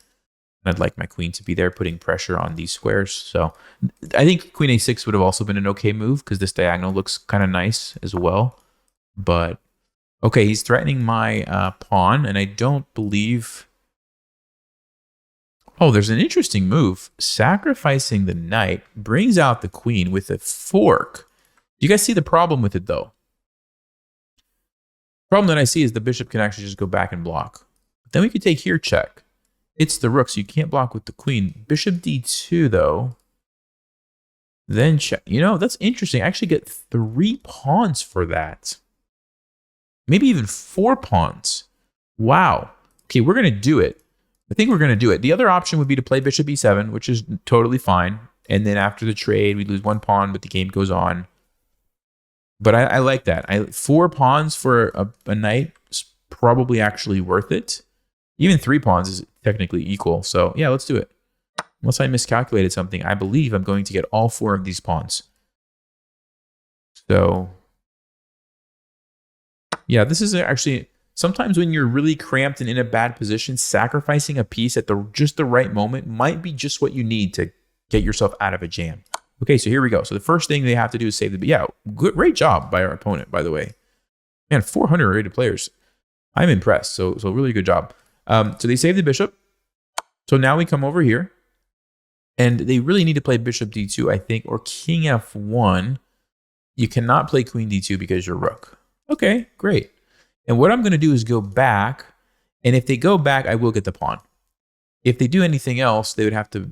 I'd like my queen to be there, putting pressure on these squares. So I think queen a6 would have also been an okay move because this diagonal looks kind of nice as well. But okay, he's threatening my pawn, and I don't believe... Oh, there's an interesting move. Sacrificing the knight brings out the queen with a fork. You guys see the problem with it, though? The problem that I see is the bishop can actually just go back and block. But then we could take here, check. It's the rook, so you can't block with the queen. Bishop d2, though. Then check. That's interesting. I actually get 3 pawns for that. Maybe even 4 pawns. Wow. Okay, we're going to do it. I think we're going to do it. The other option would be to play bishop e7, which is totally fine. And then after the trade, we lose 1 pawn, but the game goes on. But I like that. 4 pawns for a knight is probably actually worth it. Even 3 pawns is technically equal. So yeah, let's do it. Unless I miscalculated something, I believe I'm going to get all 4 of these pawns. So yeah, this is actually... Sometimes when you're really cramped and in a bad position, sacrificing a piece at just the right moment might be just what you need to get yourself out of a jam. Okay, so here we go. So the first thing they have to do is save the... Yeah, great job by our opponent, by the way. Man, 400 rated players. I'm impressed. So really good job. So they save the bishop. So now we come over here. And they really need to play bishop d2, I think, or king f1. You cannot play queen d2 because you're rook. Okay, great. And what I'm going to do is go back, and if they go back, I will get the pawn. If they do anything else, they would have to...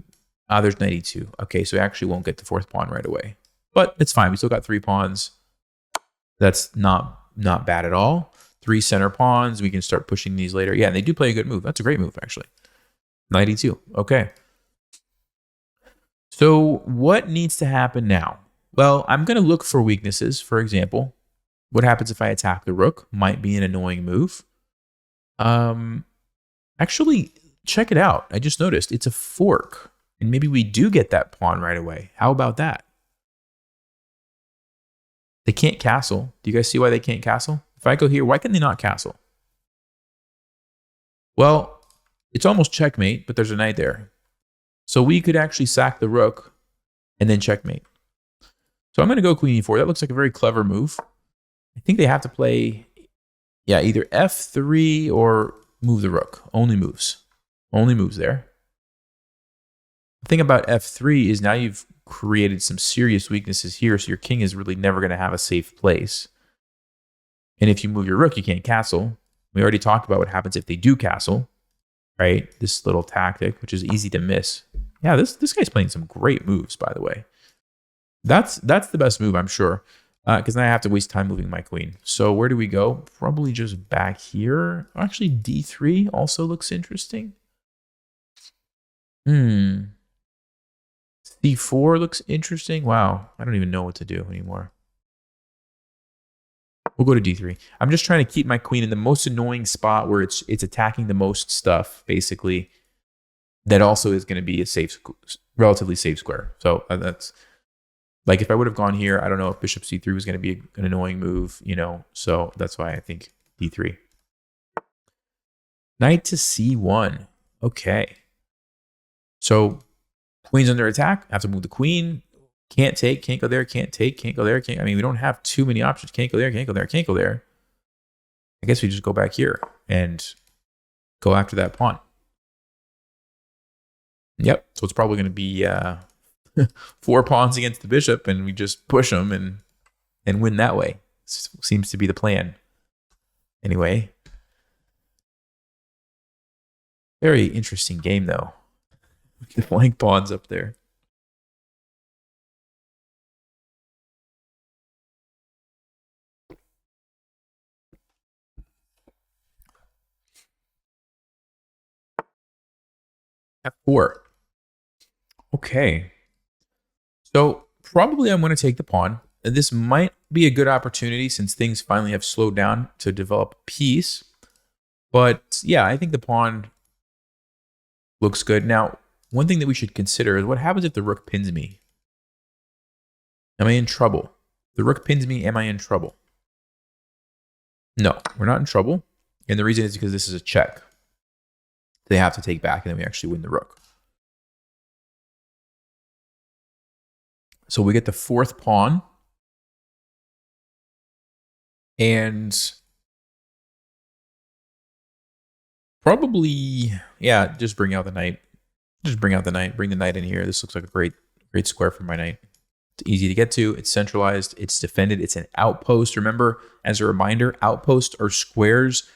there's knight e2. Okay, so I actually won't get the 4th pawn right away. But it's fine. We still got 3 pawns. That's not bad at all. 3 center pawns. We can start pushing these later. Yeah, and they do play a good move. That's a great move, actually. Knight e2. Okay. So what needs to happen now? Well, I'm going to look for weaknesses. For example, what happens if I attack the rook? Might be an annoying move. Actually, check it out. I just noticed it's a fork. And maybe we do get that pawn right away. How about that? They can't castle. Do you guys see why they can't castle? If I go here, why can they not castle? Well, it's almost checkmate, but there's a knight there. So we could actually sack the rook and then checkmate. So I'm going to go queen e4. That looks like a very clever move. I think they have to play, yeah, either f3 or move the rook. Only moves. Only moves there. The thing about f3 is now you've created some serious weaknesses here, so your king is really never going to have a safe place. And if you move your rook, you can't castle. We already talked about what happens if they do castle, right? This little tactic, which is easy to miss. Yeah, this guy's playing some great moves, by the way. That's the best move, I'm sure, because now I have to waste time moving my queen. So where do we go? Probably just back here. Actually, d3 also looks interesting. c4 looks interesting. Wow, I don't even know what to do anymore. We'll go to d3. I'm just trying to keep my queen in the most annoying spot where it's attacking the most stuff, basically. That also is going to be a safe, relatively safe square. So that's like if I would have gone here, I don't know if bishop c3 was going to be an annoying move, you know. So that's why I think d3. Knight to c1. Okay. So queen's under attack. I have to move the queen. Can't take, can't go there, can't take, can't go there, can't. I mean, we don't have too many options. Can't go there, can't go there, can't go there. I guess we just go back here and go after that pawn. Yep. So it's probably going to be 4 pawns against the bishop, and we just push them and win that way. Seems to be the plan. Anyway. Very interesting game, though. The flank pawns up there. f4. Okay. So probably I'm going to take the pawn. This might be a good opportunity since things finally have slowed down to develop a piece. But yeah, I think the pawn looks good. Now, one thing that we should consider is what happens if the rook pins me? Am I in trouble? The rook pins me, am I in trouble? No, we're not in trouble. And the reason is because this is a check. They have to take back, and then we actually win the rook. So we get the 4th pawn. And probably, yeah, just bring out the knight. Just bring out the knight. Bring the knight in here. This looks like a great square for my knight. It's easy to get to. It's centralized. It's defended. It's an outpost. Remember, as a reminder, outposts are squares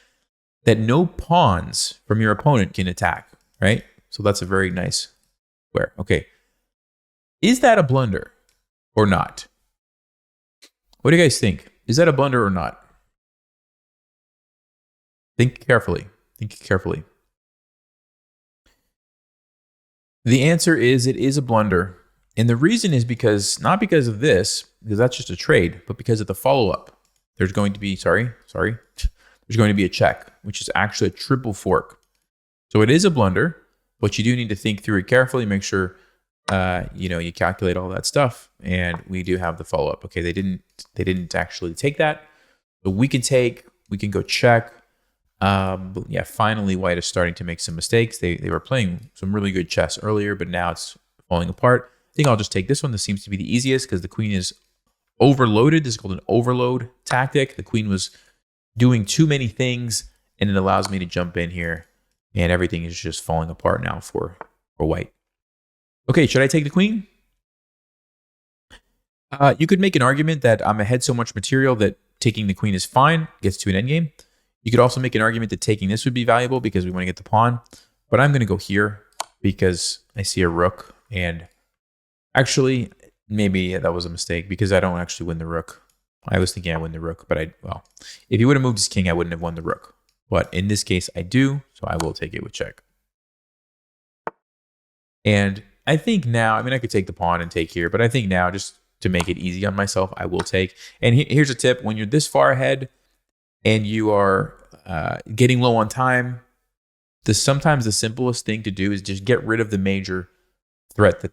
that no pawns from your opponent can attack, right? So that's a very nice square. Okay. Is that a blunder or not? What do you guys think? Is that a blunder or not? Think carefully. Think carefully. The answer is it is a blunder. And the reason is because, not because of this, because that's just a trade, but because of the follow-up. There's going to be, there's going to be a check, which is actually a triple fork. So it is a blunder, but you do need to think through it carefully, make sure you calculate all that stuff, and we do have the follow-up. Okay, they didn't actually take that. So we can go check. But yeah, finally white is starting to make some mistakes. They were playing some really good chess earlier, but now it's falling apart. I think I'll just take this one. This seems to be the easiest because the queen is overloaded. This is called an overload tactic. The queen was doing too many things, and it allows me to jump in here, and everything is just falling apart now for white. Okay, should I take the queen? You could make an argument that I'm ahead so much material that taking the queen is fine, gets to an endgame. You could also make an argument that taking this would be valuable because we want to get the pawn. But I'm going to go here because I see a rook. And actually, maybe that was a mistake because I don't actually win the rook. I was thinking I win the rook, but well, if he would have moved his king, I wouldn't have won the rook. But in this case, I do, so I will take it with check. And I think now, I mean, I could take the pawn and take here, but I think now, just to make it easy on myself, I will take. And here's a tip. When you're this far ahead and you are getting low on time, sometimes the simplest thing to do is just get rid of the major threat.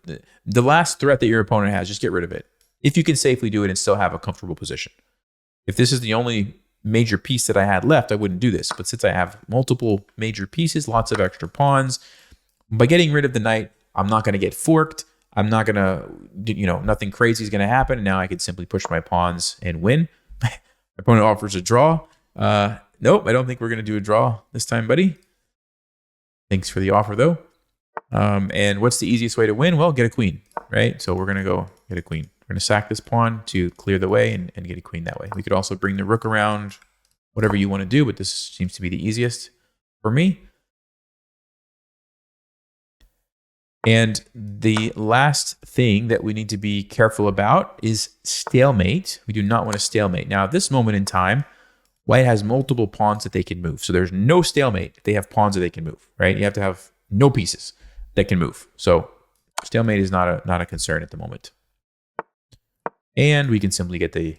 The last threat that your opponent has, just get rid of it. If you can safely do it and still have a comfortable position. If this is the only major piece that I had left, I wouldn't do this. But since I have multiple major pieces, lots of extra pawns, by getting rid of the knight, I'm not going to get forked. I'm not going to, nothing crazy is going to happen. Now I can simply push my pawns and win. My opponent offers a draw. Nope, I don't think we're going to do a draw this time, buddy. Thanks for the offer, though. And what's the easiest way to win? Well, get a queen, right? So we're going to go get a queen. We're going to sack this pawn to clear the way and get a queen that way. We could also bring the rook around, whatever you want to do, but this seems to be the easiest for me. And the last thing that we need to be careful about is stalemate. We do not want to stalemate. Now, at this moment in time, white has multiple pawns that they can move. So there's no stalemate if they have pawns that they can move, right? You have to have no pieces that can move. So stalemate is not a concern at the moment. And we can simply get the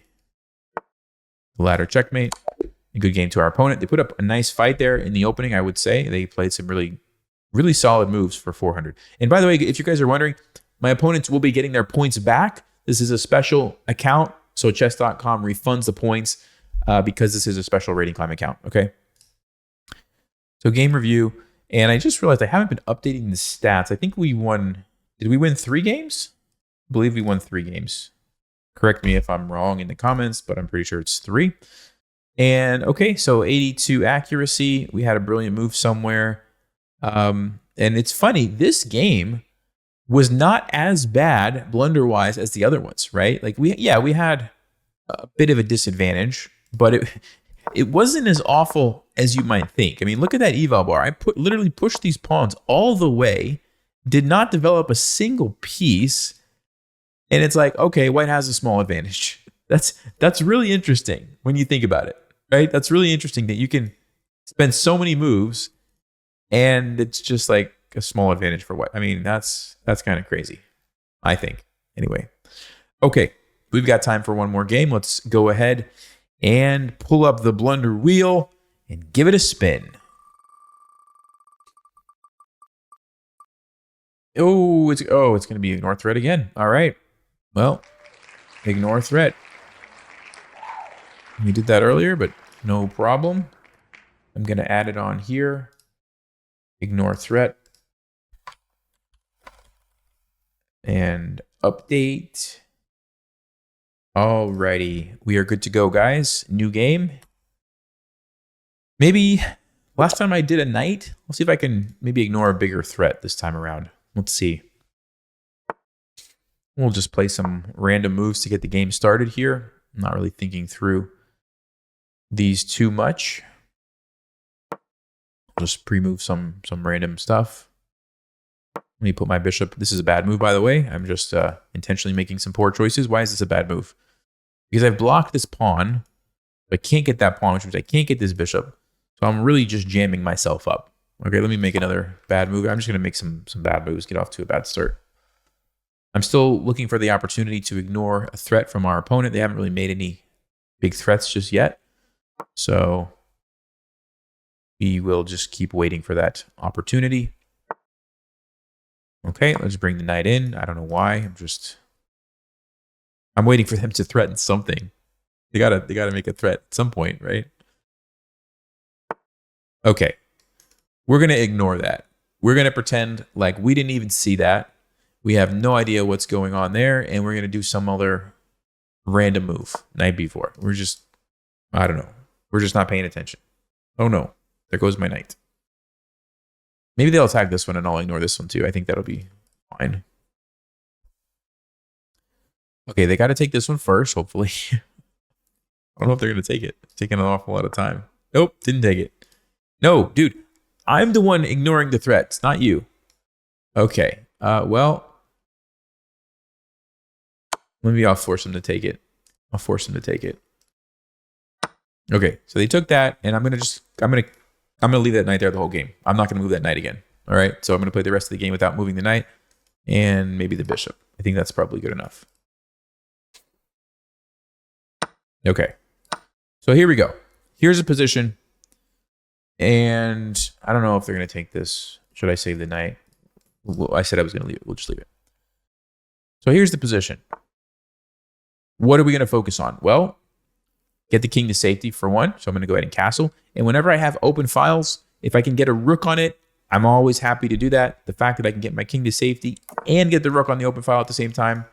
ladder checkmate. A good game to our opponent. They put up a nice fight there in the opening, I would say. They played some really solid moves for 400. And by the way, if you guys are wondering, my opponents will be getting their points back. This is a special account, so chess.com refunds the points because this is a special rating climb account, okay? So game review, and I just realized I haven't been updating the stats. I think we won, did we win 3 games? I believe we won 3 games. Correct me if I'm wrong in the comments, but I'm pretty sure it's 3. And okay, so 82 accuracy. We had a brilliant move somewhere. And it's funny, this game was not as bad blunder-wise as the other ones, right? Like we had a bit of a disadvantage, but it wasn't as awful as you might think. I mean, look at that eval bar. I literally pushed these pawns all the way, did not develop a single piece, and it's like, okay, white has a small advantage. That's really interesting when you think about it, right? That's really interesting that you can spend so many moves and it's just like a small advantage for white. I mean, that's kind of crazy, I think. Anyway, okay, we've got time for one more game. Let's go ahead and pull up the blunder wheel and give it a spin. Oh, it's going to be ignore threat again. All right. Well, ignore threat. We did that earlier, but no problem. I'm going to add it on here. Ignore threat. And update. Alrighty. We are good to go, guys. New game. Maybe last time I did a knight. Let's see if I can maybe ignore a bigger threat this time around. Let's see. We'll just play some random moves to get the game started here. I'm not really thinking through these too much. Just pre-move some random stuff. Let me put my bishop. This is a bad move, by the way. I'm just intentionally making some poor choices. Why is this a bad move? Because I've blocked this pawn. I can't get that pawn, which means I can't get this bishop. So I'm really just jamming myself up. Okay, let me make another bad move. I'm just going to make some bad moves, get off to a bad start. I'm still looking for the opportunity to ignore a threat from our opponent. They haven't really made any big threats just yet. So we will just keep waiting for that opportunity. Okay, let's bring the knight in. I don't know why. I'm waiting for them to threaten something. They gotta make a threat at some point, right? Okay. We're gonna ignore that. We're gonna pretend like we didn't even see that. We have no idea what's going on there, and we're gonna do some other random move. Knight b4. I don't know. We're just not paying attention. Oh no. There goes my knight. Maybe they'll attack this one and I'll ignore this one too. I think that'll be fine. Okay, they got to take this one first, hopefully. I don't know if they're going to take it. It's taking an awful lot of time. Nope, didn't take it. No, dude, I'm the one ignoring the threats, not you. Okay, well, maybe I'll force them to take it. I'll force them to take it. Okay, so they took that, and I'm gonna leave that knight there the whole game. I'm not gonna move that knight again. All right, so I'm gonna play the rest of the game without moving the knight and maybe the bishop. I think that's probably good enough. Okay, so here we go. Here's a position, and I don't know if they're gonna take this. Should I save the knight? Well, I said I was gonna leave it. We'll just leave it. So here's the position. What are we gonna focus on? Well, get the king to safety for one. So I'm going to go ahead and castle. And whenever I have open files, if I can get a rook on it, I'm always happy to do that. The fact that I can get my king to safety and get the rook on the open file at the same time,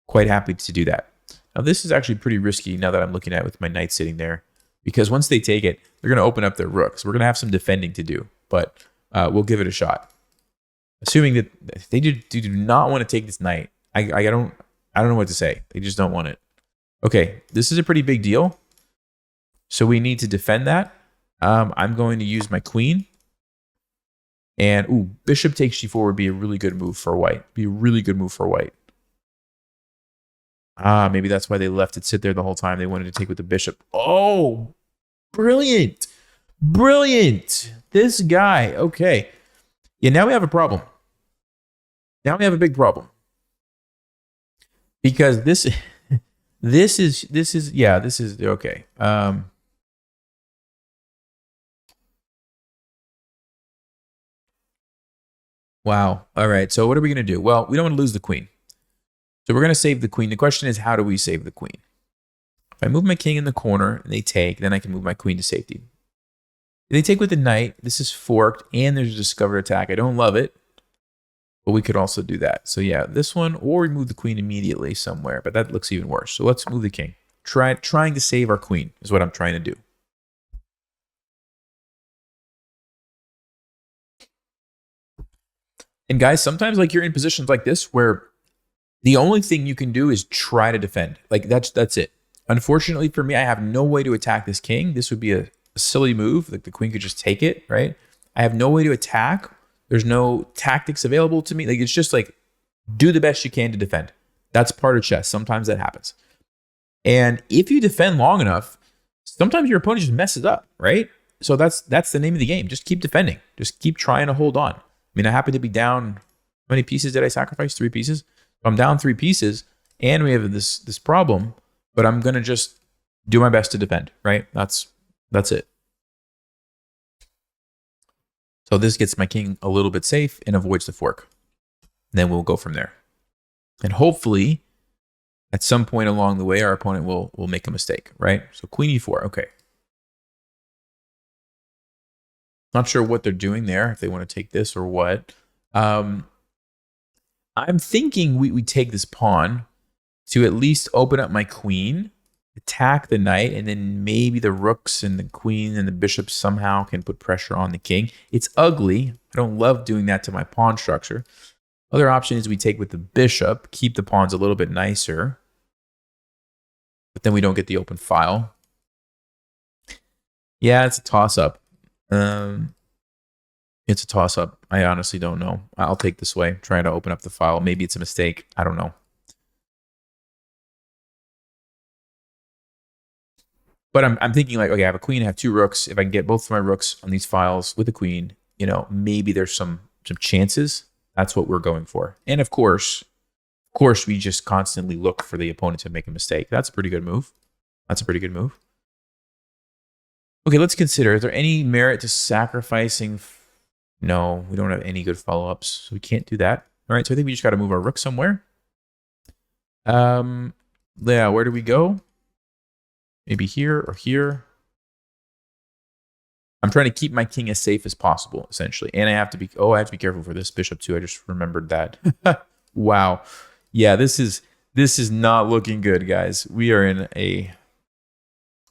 quite happy to do that. Now, this is actually pretty risky now that I'm looking at it with my knight sitting there, because once they take it, they're going to open up their rook. So we're going to have some defending to do, but we'll give it a shot. Assuming that they do not want to take this knight. I don't know what to say. They just don't want it. Okay, this is a pretty big deal. So we need to defend that. I'm going to use my queen. And, bishop takes g4 would be a really good move for white. Be a really good move for white. Maybe that's why they left it sit there the whole time. They wanted to take with the bishop. Oh, brilliant. Brilliant. This guy. Okay. Yeah, now we have a problem. Now we have a big problem. Because this is okay. Wow. All right. So what are we going to do? Well, we don't want to lose the queen. So we're going to save the queen. The question is, how do we save the queen? If I move my king in the corner and they take, then I can move my queen to safety. If they take with the knight, this is forked and there's a discovered attack. I don't love it, but we could also do that. So yeah, this one, or we move the queen immediately somewhere, but that looks even worse. So let's move the king. Trying to save our queen is what I'm trying to do. And guys, sometimes like you're in positions like this where the only thing you can do is try to defend. Like that's it. Unfortunately for me, I have no way to attack this king. This would be a silly move. Like the queen could just take it, right? I have no way to attack. There's no tactics available to me. Like it's just like do the best you can to defend. That's part of chess. Sometimes that happens. And if you defend long enough, sometimes your opponent just messes up, right? So that's the name of the game. Just keep defending. Just keep trying to hold on. I mean, I happen to be down. How many pieces did I sacrifice? 3 pieces. I'm down 3 pieces, and we have this problem. But I'm gonna just do my best to defend. Right? That's it. So this gets my king a little bit safe and avoids the fork. And then we'll go from there. And hopefully, at some point along the way, our opponent will make a mistake. Right? So queen e4. Okay. Not sure what they're doing there, if they want to take this or what. I'm thinking we take this pawn to at least open up my queen, attack the knight, and then maybe the rooks and the queen and the bishop somehow can put pressure on the king. It's ugly. I don't love doing that to my pawn structure. Other option is we take with the bishop, keep the pawns a little bit nicer, but then we don't get the open file. Yeah, it's a toss-up. It's a toss-up. I honestly don't know. I'll take this way, trying to open up the file. Maybe it's a mistake. I don't know. But I'm thinking like, okay, I have a queen, I have 2 rooks. If I can get both of my rooks on these files with the queen, you know, maybe there's some chances. That's what we're going for. And of course, we just constantly look for the opponent to make a mistake. That's a pretty good move. That's a pretty good move. Okay, let's consider, is there any merit to sacrificing? No, we don't have any good follow-ups, so we can't do that. All right, so I think we just got to move our rook somewhere. Yeah, where do we go? Maybe here or here. I'm trying to keep my king as safe as possible, essentially. And I have to be careful for this bishop too. I just remembered that. Wow. Yeah, this is not looking good, guys. We are in a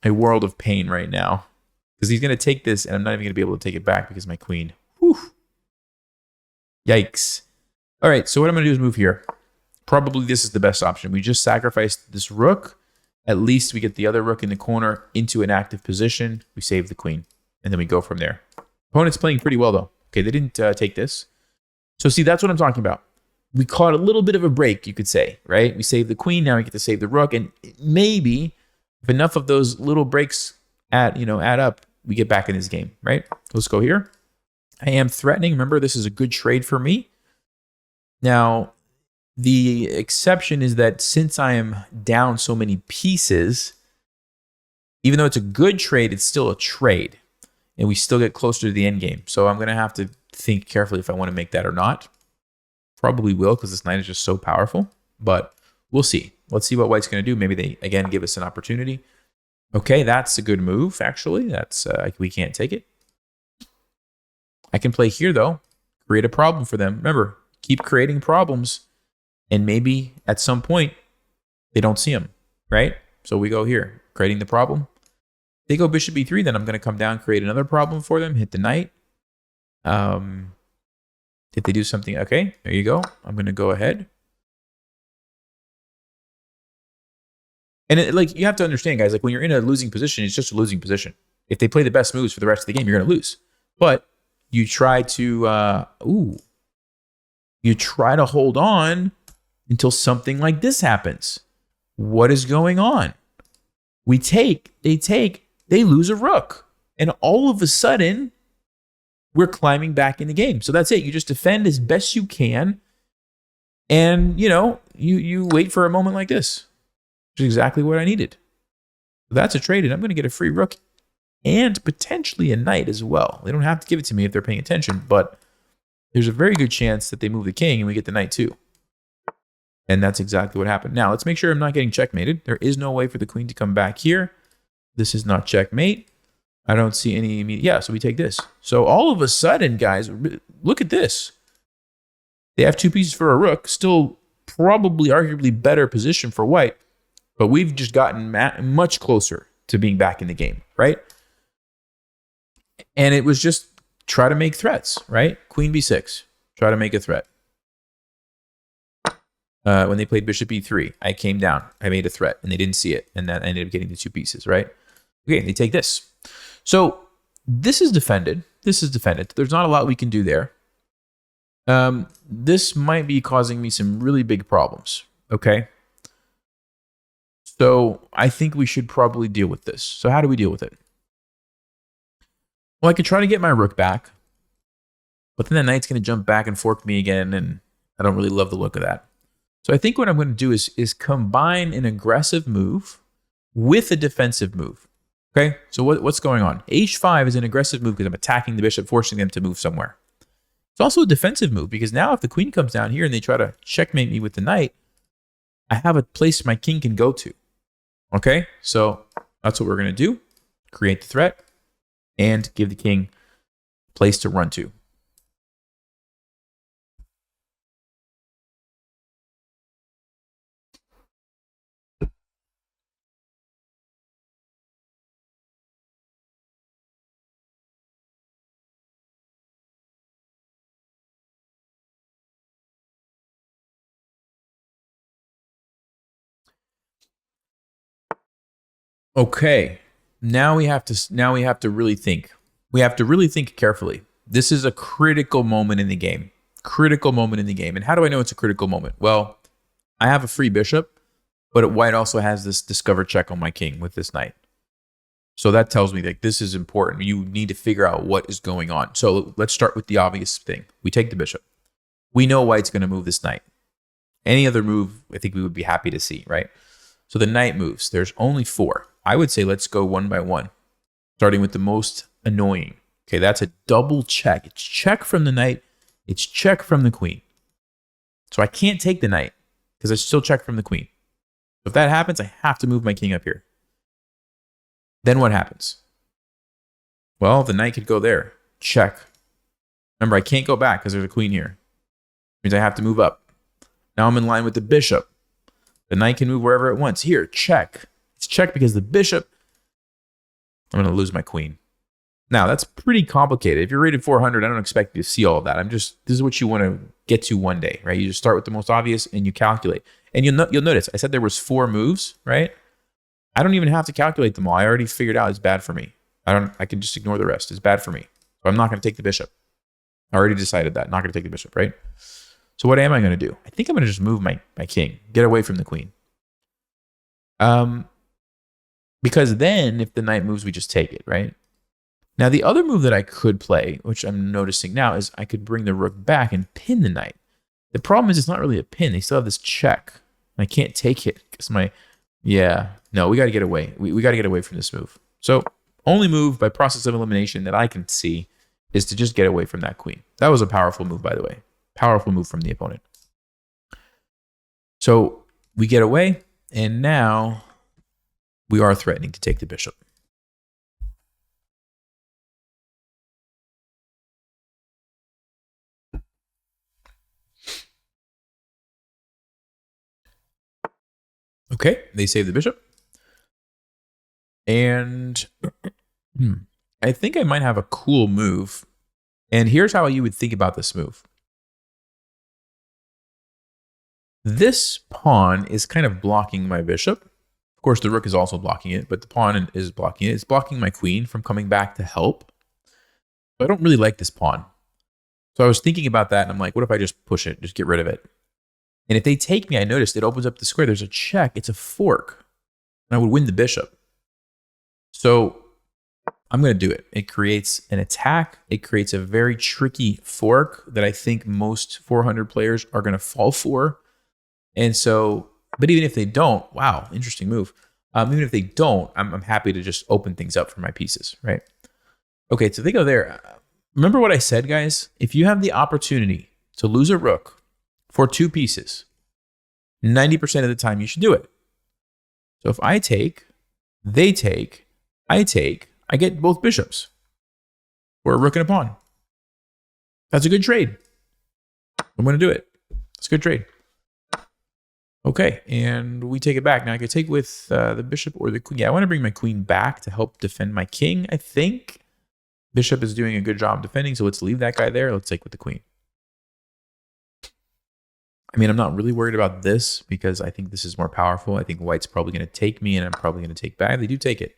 world of pain right now. Because he's going to take this, and I'm not even going to be able to take it back because my queen. Whew. Yikes. All right, so what I'm going to do is move here. Probably this is the best option. We just sacrificed this rook. At least we get the other rook in the corner into an active position. We save the queen, and then we go from there. Opponent's playing pretty well, though. Okay, they didn't take this. So see, that's what I'm talking about. we caught a little bit of a break, you could say, right? We saved the queen, now we get to save the rook, and maybe if enough of those little breaks add up, we get back in this game, right? Let's go here. I am threatening. Remember, this is a good trade for me. Now, the exception is that since I am down so many pieces, even though it's a good trade, it's still a trade. And we still get closer to the end game. So I'm going to have to think carefully if I want to make that or not. Probably will, because this knight is just so powerful. But we'll see. Let's see what white's going to do. Maybe they, again, give us an opportunity. Okay, that's a good move, actually. That's we can't take it. I can play here, though. Create a problem for them. Remember, keep creating problems. And maybe at some point, they don't see them, right? So we go here, creating the problem. They go bishop e3, then I'm going to come down, create another problem for them, hit the knight. Did they do something? Okay, there you go. I'm going to go ahead. And you have to understand, guys, like when you're in a losing position, it's just a losing position. If they play the best moves for the rest of the game, you're going to lose. But you try to, you try to hold on until something like this happens. What is going on? We take, they lose a rook. And all of a sudden, we're climbing back in the game. So that's it. You just defend as best you can. And, you wait for a moment like this, which is exactly what I needed. That's a trade, and I'm going to get a free rook and potentially a knight as well. They don't have to give it to me if they're paying attention, but there's a very good chance that they move the king and we get the knight too. And that's exactly what happened. Now, let's make sure I'm not getting checkmated. There is no way for the queen to come back here. This is not checkmate. I don't see any immediate... Yeah, so we take this. So all of a sudden, guys, look at this. They have two pieces for a rook. Still probably arguably better position for white. But we've just gotten much closer to being back in the game, right? And it was just try to make threats, right? Queen b6. Try to make a threat. When they played bishop e3, I came down. I made a threat, and they didn't see it. And that ended up getting the two pieces, right? Okay, they take this. So this is defended. This is defended. There's not a lot we can do there. This might be causing me some really big problems, okay? So I think we should probably deal with this. So how do we deal with it? Well, I could try to get my rook back, but then the knight's going to jump back and fork me again, and I don't really love the look of that. So I think what I'm going to do is combine an aggressive move with a defensive move. Okay, so what's going on? h5 is an aggressive move because I'm attacking the bishop, forcing them to move somewhere. It's also a defensive move because now if the queen comes down here and they try to checkmate me with the knight, I have a place my king can go to. Okay, so that's what we're going to do. Create the threat and give the king a place to run to. Okay, now we have to really think. We have to really think carefully. This is a critical moment in the game. Critical moment in the game. And how do I know it's a critical moment? Well, I have a free bishop, but white also has this discover check on my king with this knight. So that tells me that this is important. You need to figure out what is going on. So let's start with the obvious thing. We take the bishop. We know white's going to move this knight. Any other move, I think we would be happy to see, right? So the knight moves. There's only 4. I would say let's go one by one, starting with the most annoying. Okay, that's a double check. It's check from the knight. It's check from the queen. So I can't take the knight because I still check from the queen. If that happens, I have to move my king up here. Then what happens? Well, the knight could go there. Check. Remember, I can't go back because there's a queen here. It means I have to move up. Now I'm in line with the bishop. The knight can move wherever it wants. Here, check. It's check because the bishop... I'm going to lose my queen. Now, that's pretty complicated. If you're rated 400, I don't expect you to see all of that. This is what you want to get to one day, right? You just start with the most obvious and you calculate. And you'll notice, I said there was 4 moves, right? I don't even have to calculate them all. I already figured out it's bad for me. I can just ignore the rest. It's bad for me. So I'm not going to take the bishop. I already decided that. Not going to take the bishop, right? So what am I going to do? I think I'm going to just move my king, get away from the queen. Because then if the knight moves, we just take it, right? Now, the other move that I could play, which I'm noticing now, is I could bring the rook back and pin the knight. The problem is it's not really a pin. They still have this check. I can't take it because no, we got to get away. We got to get away from this move. So only move by process of elimination that I can see is to just get away from that queen. That was a powerful move, by the way. Powerful move from the opponent. So we get away, and now we are threatening to take the bishop. Okay, they save the bishop. And I think I might have a cool move. And here's how you would think about this move. This pawn is kind of blocking my bishop. Of course, the rook is also blocking it, but the pawn is blocking it. It's blocking my queen from coming back to help. So I don't really like this pawn. So I was thinking about that, and I'm like, what if I just push it, just get rid of it? And if they take me, I noticed it opens up the square. There's a check. It's a fork. And I would win the bishop. So I'm going to do it. It creates an attack. It creates a very tricky fork that I think most 400 players are going to fall for. And so, but even if they don't, wow, interesting move. Even if they don't, I'm happy to just open things up for my pieces, right? Okay, so they go there. Remember what I said, guys? If you have the opportunity to lose a rook for 2 pieces, 90% of the time you should do it. So if I take, they take, I take, I get both bishops for a rook and a pawn. That's a good trade. I'm going to do it. It's a good trade. Okay, and we take it back. Now I could take with the bishop or the queen. Yeah, I want to bring my queen back to help defend my king, I think. Bishop is doing a good job defending, so let's leave that guy there. Let's take with the queen. I mean, I'm not really worried about this because I think this is more powerful. I think white's probably going to take me, and I'm probably going to take back. They do take it.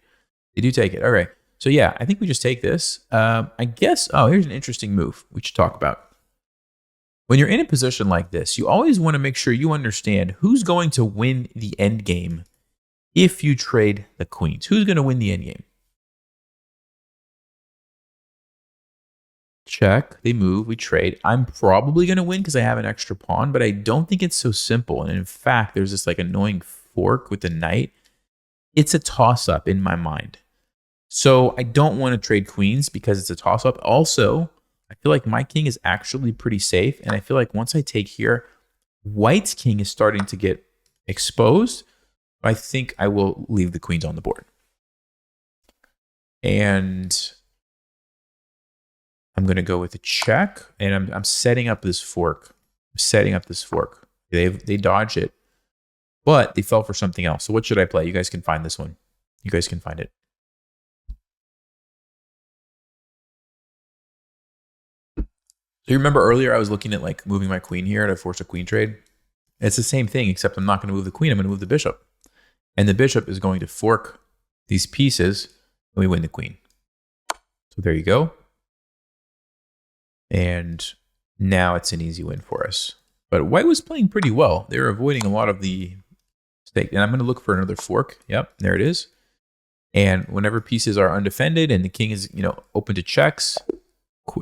They do take it. All right. So yeah, I think we just take this. I guess, here's an interesting move we should talk about. When you're in a position like this, you always want to make sure you understand who's going to win the end game if you trade the queens. Who's going to win the end game? Check, they move, we trade. I'm probably going to win because I have an extra pawn, but I don't think it's so simple. And in fact, there's this like annoying fork with the knight. It's a toss-up in my mind. So I don't want to trade queens because it's a toss-up. Also, I feel like my king is actually pretty safe. And I feel like once I take here, white's king is starting to get exposed. I think I will leave the queens on the board. And I'm going to go with a check, and I'm setting up this fork. I'm setting up this fork. They dodge it, but they fell for something else. So what should I play? You guys can find this one. You guys can find it. So you remember earlier I was looking at like moving my queen here to force a queen trade? It's the same thing, except I'm not going to move the queen. I'm going to move the bishop. And the bishop is going to fork these pieces, and we win the queen. So there you go. And now it's an easy win for us. But white was playing pretty well. They were avoiding a lot of the stake. And I'm going to look for another fork. Yep, there it is. And whenever pieces are undefended and the king is, open to checks.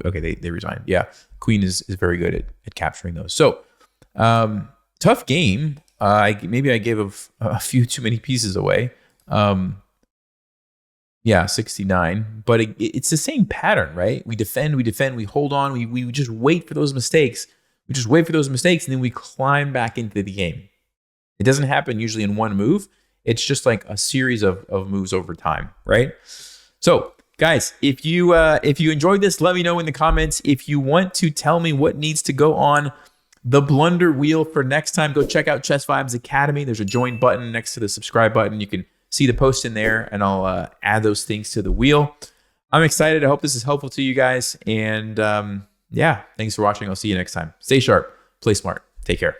Okay, they resigned. Yeah, queen is very good at capturing those. So, tough game. Maybe I gave a few too many pieces away. Yeah, 69. But it's the same pattern, right? We defend, we hold on, we just wait for those mistakes. We just wait for those mistakes, and then we climb back into the game. It doesn't happen usually in one move. It's just like a series of moves over time, right? So, guys, if you enjoyed this, let me know in the comments. If you want to tell me what needs to go on the Blunder wheel for next time, go check out Chess Vibes Academy. There's a join button next to the subscribe button. You can see the post in there, and I'll add those things to the wheel. I'm excited. I hope this is helpful to you guys. And yeah, thanks for watching. I'll see you next time. Stay sharp, play smart. Take care.